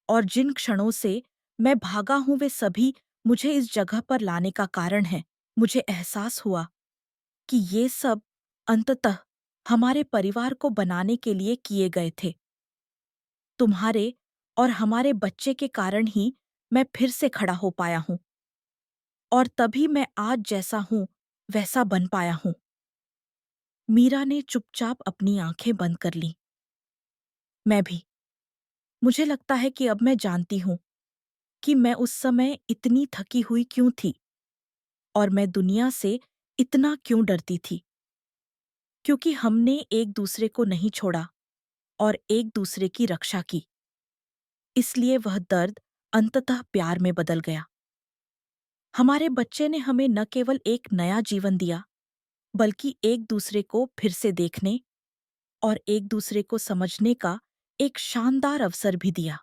और जिन क्षणों से मैं भागा हूं, वे सभी मुझे इस जगह पर लाने का कारण हैं। मुझे एहसास हुआ कि ये सब अंततः हमारे परिवार को बनाने के लिए किए गए थे। तुम्हारे और हमारे बच्चे के कारण ही मैं फिर से खड़ा हो पाया हूं और तभी मैं आज जैसा हूं वैसा बन पाया हूं। मीरा ने चुपचाप अपनी आंखें बंद कर लीं। मैं भी। मुझे लगता है कि अब मैं जानती हूं कि मैं उस समय इतनी थकी हुई क्यों थी और मैं दुनिया से इतना क्यों डरती थी, क्योंकि हमने एक दूसरे को नहीं छोड़ा और एक दूसरे की रक्षा की। इसलिए वह दर्द अंततः प्यार में बदल गया। हमारे बच्चे ने हमें न केवल एक नया जीवन दिया, बल्कि एक दूसरे को फिर से देखने और एक दूसरे को समझने का एक शानदार अवसर भी दिया।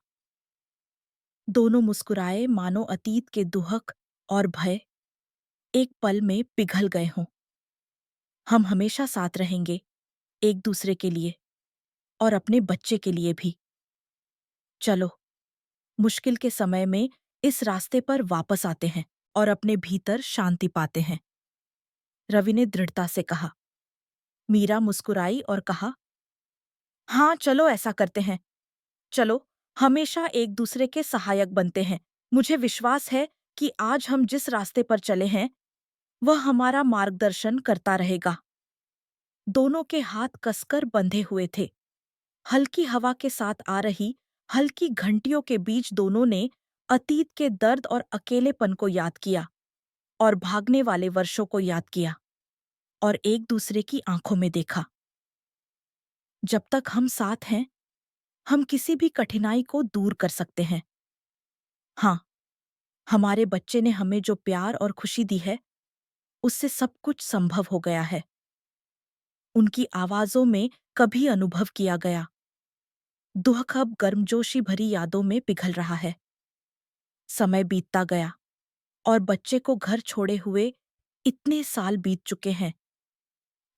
दोनों मुस्कुराए, मानो अतीत के दुहक और भय एक पल में पिघल गए हों। हम हमेशा साथ रहेंगे, एक दूसरे के लिए, और अपने बच्चे के लिए भी। चलो, मुश्किल के समय में इस रास्ते पर वापस आते हैं और अपने भीतर शांति पाते हैं, रवि ने दृढ़ता से कहा। मीरा मुस्कुराई और कहा, हाँ चलो ऐसा करते हैं। चलो, हमेशा एक दूसरे के सहायक बनते हैं। मुझे विश्वास है कि आज हम जिस रास्ते पर चले हैं वह हमारा मार्गदर्शन करता रहेगा। दोनों के हाथ कसकर बंधे हुए थे। हल्की हवा के साथ आ रही हल्की घंटियों के बीच दोनों ने अतीत के दर्द और अकेलेपन को याद किया और भागने वाले वर्षों को याद किया और एक दूसरे की आंखों में देखा। जब तक हम साथ हैं, हम किसी भी कठिनाई को दूर कर सकते हैं। हाँ, हमारे बच्चे ने हमें जो प्यार और खुशी दी है, उससे सब कुछ संभव हो गया है। उनकी आवाजों में कभी अनुभव किया गया दुख अब गर्मजोशी भरी यादों में पिघल रहा है। समय बीतता गया और बच्चे को घर छोड़े हुए इतने साल बीत चुके हैं,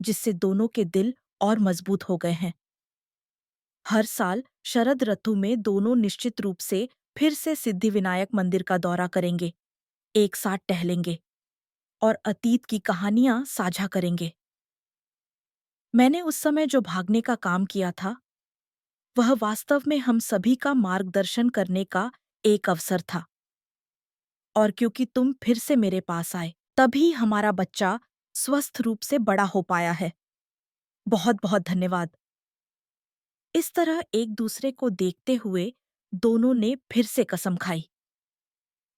जिससे दोनों के दिल और मजबूत हो गए हैं। हर साल शरद ऋतु में दोनों निश्चित रूप से फिर से सिद्धिविनायक मंदिर का दौरा करेंगे, एक साथ टहलेंगे और अतीत की कहानियां साझा करेंगे। मैंने उस समय जो भागने का काम किया था, वह वास्तव में हम सभी का मार्गदर्शन करने का एक अवसर था। और क्योंकि तुम फिर से मेरे पास आए, तभी हमारा बच्चा स्वस्थ रूप से बड़ा हो पाया है। बहुत बहुत धन्यवाद। इस तरह एक दूसरे को देखते हुए दोनों ने फिर से कसम खाई।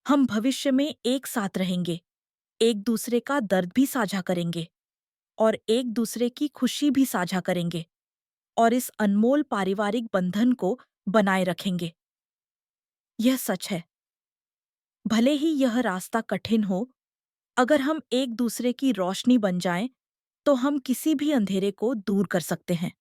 हम भविष्य में एक साथ रहेंगे, एक दूसरे का दर्द भी साझा करेंगे और एक दूसरे की खुशी भी साझा करेंगे और इस अनमोल पारिवारिक बंधन को बनाए रखेंगे। यह सच है। भले ही यह रास्ता कठिन हो, अगर हम एक दूसरे की रोशनी बन जाएं, तो हम किसी भी अंधेरे को दूर कर सकते हैं।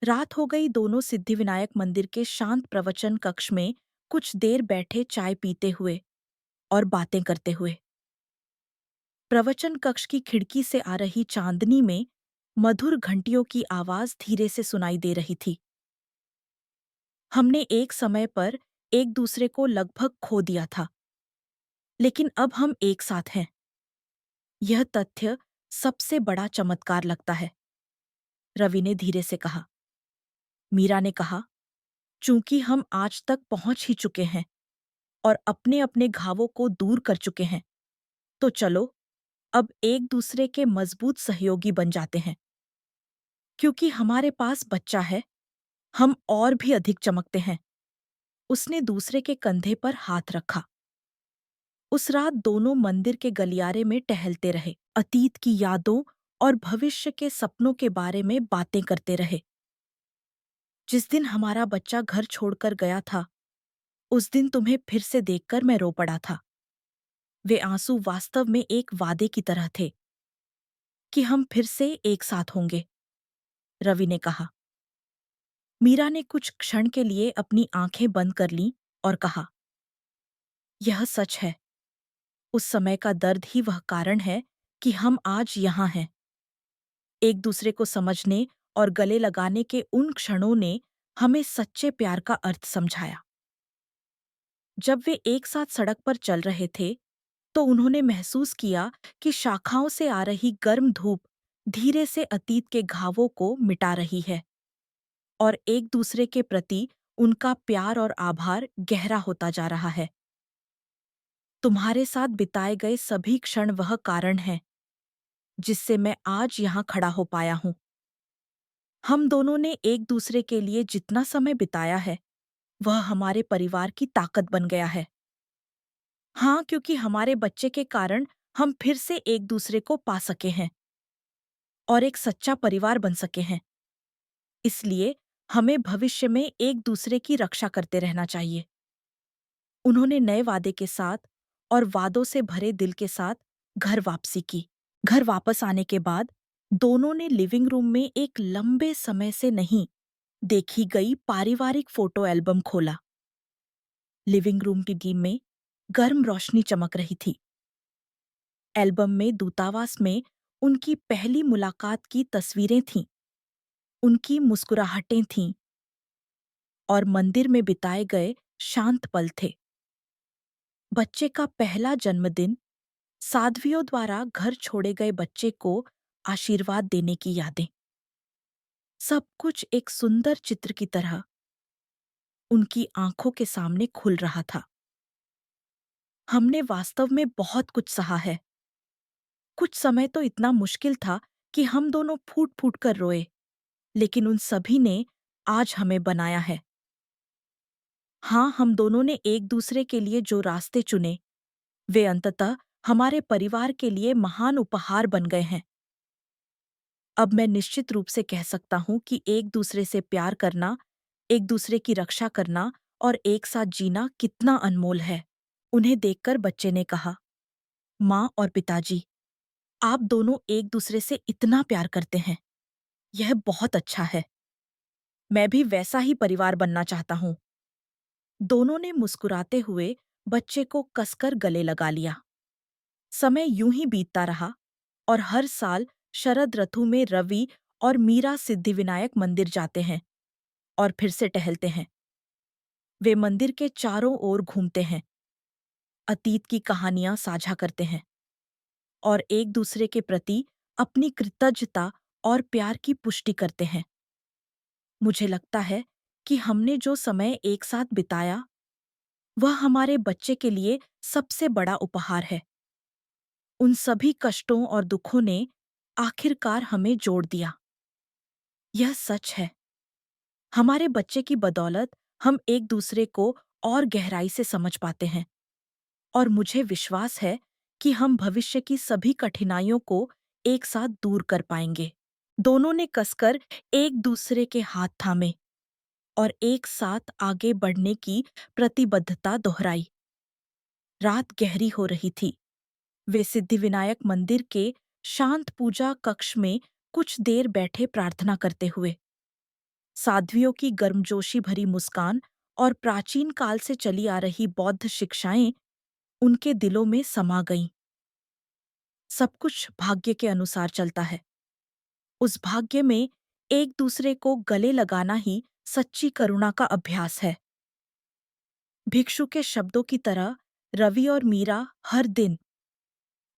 रात हो गई। दोनों सिद्धिविनायक मंदिर के शांत प्रवचन कक्ष में कुछ देर बैठे चाय पीते हुए और बातें करते हुए। प्रवचन कक्ष की खिड़की से आ रही चांदनी में मधुर घंटियों की आवाज धीरे से सुनाई दे रही थी। हमने एक समय पर एक दूसरे को लगभग खो दिया था, लेकिन अब हम एक साथ हैं। यह तथ्य सबसे बड़ा चमत्कार लगता है, रवि ने धीरे से कहा। मीरा ने कहा, चूंकि हम आज तक पहुंच ही चुके हैं और अपने अपने घावों को दूर कर चुके हैं, तो चलो अब एक दूसरे के मजबूत सहयोगी बन जाते हैं। क्योंकि हमारे पास बच्चा है, हम और भी अधिक चमकते हैं। उसने दूसरे के कंधे पर हाथ रखा। उस रात दोनों मंदिर के गलियारे में टहलते रहे, अतीत की यादों और भविष्य के सपनों के बारे में बातें करते रहे। जिस दिन हमारा बच्चा घर छोड़कर गया था, उस दिन तुम्हें फिर से देखकर मैं रो पड़ा था। वे आंसू वास्तव में एक वादे की तरह थे कि हम फिर से एक साथ होंगे, रवि ने कहा। मीरा ने कुछ क्षण के लिए अपनी आंखें बंद कर लीं और कहा, यह सच है। उस समय का दर्द ही वह कारण है कि हम आज यहाँ हैं। एक दूसरे को समझने और गले लगाने के उन क्षणों ने हमें सच्चे प्यार का अर्थ समझाया। जब वे एक साथ सड़क पर चल रहे थे, तो उन्होंने महसूस किया कि शाखाओं से आ रही गर्म धूप धीरे से अतीत के घावों को मिटा रही है और एक दूसरे के प्रति उनका प्यार और आभार गहरा होता जा रहा है। तुम्हारे साथ बिताए गए सभी क्षण वह कारण है जिससे मैं आज यहाँ खड़ा हो पाया हूँ। हम दोनों ने एक दूसरे के लिए जितना समय बिताया है, वह हमारे परिवार की ताकत बन गया है। हाँ, क्योंकि हमारे बच्चे के कारण हम फिर से एक दूसरे को पा सके हैं और एक सच्चा परिवार बन सके हैं। इसलिए हमें भविष्य में एक दूसरे की रक्षा करते रहना चाहिए। उन्होंने नए वादे के साथ और वादों से भरे दिल के साथ घर वापसी की। घर वापस आने के बाद दोनों ने लिविंग रूम में एक लंबे समय से नहीं देखी गई पारिवारिक फोटो एल्बम खोला। लिविंग रूम की टीम में गर्म रोशनी चमक रही थी। एल्बम में दूतावास में उनकी पहली मुलाकात की तस्वीरें थीं। उनकी मुस्कुराहटें थीं और मंदिर में बिताए गए शांत पल थे। बच्चे का पहला जन्मदिन, साध्वियों द्वारा घर छोड़े गए बच्चे को आशीर्वाद देने की यादें, सब कुछ एक सुंदर चित्र की तरह उनकी आंखों के सामने खुल रहा था। हमने वास्तव में बहुत कुछ सहा है। कुछ समय तो इतना मुश्किल था कि हम दोनों फूट-फूट कर रोए, लेकिन उन सभी ने आज हमें बनाया है। हाँ, हम दोनों ने एक दूसरे के लिए जो रास्ते चुने, वे अंततः हमारे परिवार के लिए महान उपहार बन गए हैं। अब मैं निश्चित रूप से कह सकता हूँ कि एक दूसरे से प्यार करना, एक दूसरे की रक्षा करना और एक साथ जीना कितना अनमोल है। उन्हें देखकर बच्चे ने कहा, माँ और पिताजी, आप दोनों एक दूसरे से इतना प्यार करते हैं। यह बहुत अच्छा है। मैं भी वैसा ही परिवार बनना चाहता हूँ। दोनों ने मुस्कुराते हुए बच्चे को कसकर गले लगा लिया। समय यूं ही बीतता रहा और हर साल शरद ऋतु में रवि और मीरा सिद्धिविनायक मंदिर जाते हैं और फिर से टहलते हैं। वे मंदिर के चारों ओर घूमते हैं, अतीत की कहानियां साझा करते हैं और एक दूसरे के प्रति अपनी कृतज्ञता और प्यार की पुष्टि करते हैं। मुझे लगता है कि हमने जो समय एक साथ बिताया, वह हमारे बच्चे के लिए सबसे बड़ा उपहार है। उन सभी कष्टों और दुखों ने आखिरकार हमें जोड़ दिया। यह सच है। हमारे बच्चे की बदौलत हम एक दूसरे को और गहराई से समझ पाते हैं और मुझे विश्वास है कि हम भविष्य की सभी कठिनाइयों को एक साथ दूर कर पाएंगे। दोनों ने कसकर एक दूसरे के हाथ थामे और एक साथ आगे बढ़ने की प्रतिबद्धता दोहराई। रात गहरी हो रही थी। वे सिद्धिविनायक मंदिर के शांत पूजा कक्ष में कुछ देर बैठे प्रार्थना करते हुए। साध्वियों की गर्मजोशी भरी मुस्कान और प्राचीन काल से चली आ रही बौद्ध शिक्षाएं उनके दिलों में समा गईं। सब कुछ भाग्य के अनुसार चलता है। उस भाग्य में एक दूसरे को गले लगाना ही सच्ची करुणा का अभ्यास है। भिक्षु के शब्दों की तरह रवि और मीरा हर दिन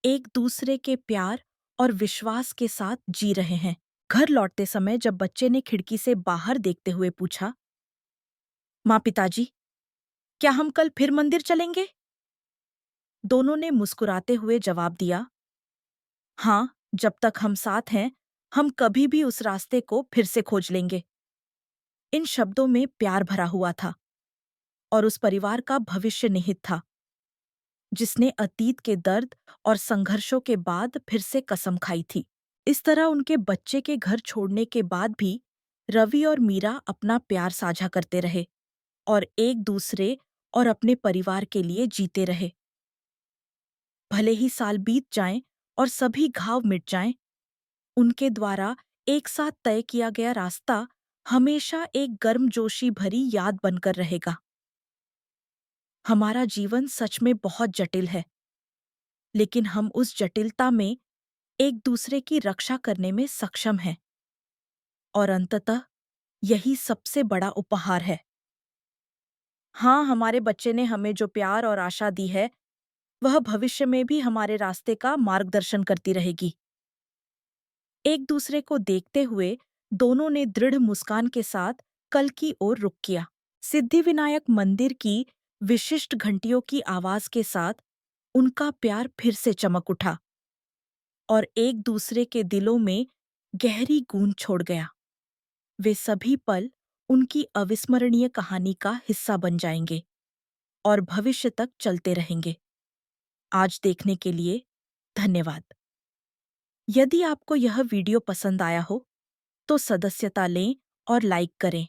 एक दूसरे के प्यार और विश्वास के साथ जी रहे हैं। घर लौटते समय जब बच्चे ने खिड़की से बाहर देखते हुए पूछा, माँ पिताजी, क्या हम कल फिर मंदिर चलेंगे? दोनों ने मुस्कुराते हुए जवाब दिया, हाँ, जब तक हम साथ हैं, हम कभी भी उस रास्ते को फिर से खोज लेंगे। इन शब्दों में प्यार भरा हुआ था और उस परिवार का भविष्य निहित था, जिसने अतीत के दर्द और संघर्षों के बाद फिर से कसम खाई थी। इस तरह उनके बच्चे के घर छोड़ने के बाद भी रवि और मीरा अपना प्यार साझा करते रहे और एक दूसरे और अपने परिवार के लिए जीते रहे। भले ही साल बीत जाएं और सभी घाव मिट जाएं, उनके द्वारा एक साथ तय किया गया रास्ता हमेशा एक गर्मजोशी भरी याद बनकर रहेगा। हमारा जीवन सच में बहुत जटिल है, लेकिन हम उस जटिलता में एक दूसरे की रक्षा करने में सक्षम हैं और अंततः यही सबसे बड़ा उपहार है। हाँ, हमारे बच्चे ने हमें जो प्यार और आशा दी है, वह भविष्य में भी हमारे रास्ते का मार्गदर्शन करती रहेगी। एक दूसरे को देखते हुए दोनों ने दृढ़ मुस्कान के साथ कल की ओर रुख किया। सिद्धिविनायक मंदिर की विशिष्ट घंटियों की आवाज के साथ उनका प्यार फिर से चमक उठा और एक दूसरे के दिलों में गहरी गूंज छोड़ गया। वे सभी पल उनकी अविस्मरणीय कहानी का हिस्सा बन जाएंगे और भविष्य तक चलते रहेंगे। आज देखने के लिए धन्यवाद। यदि आपको यह वीडियो पसंद आया हो, तो सदस्यता लें और लाइक करें।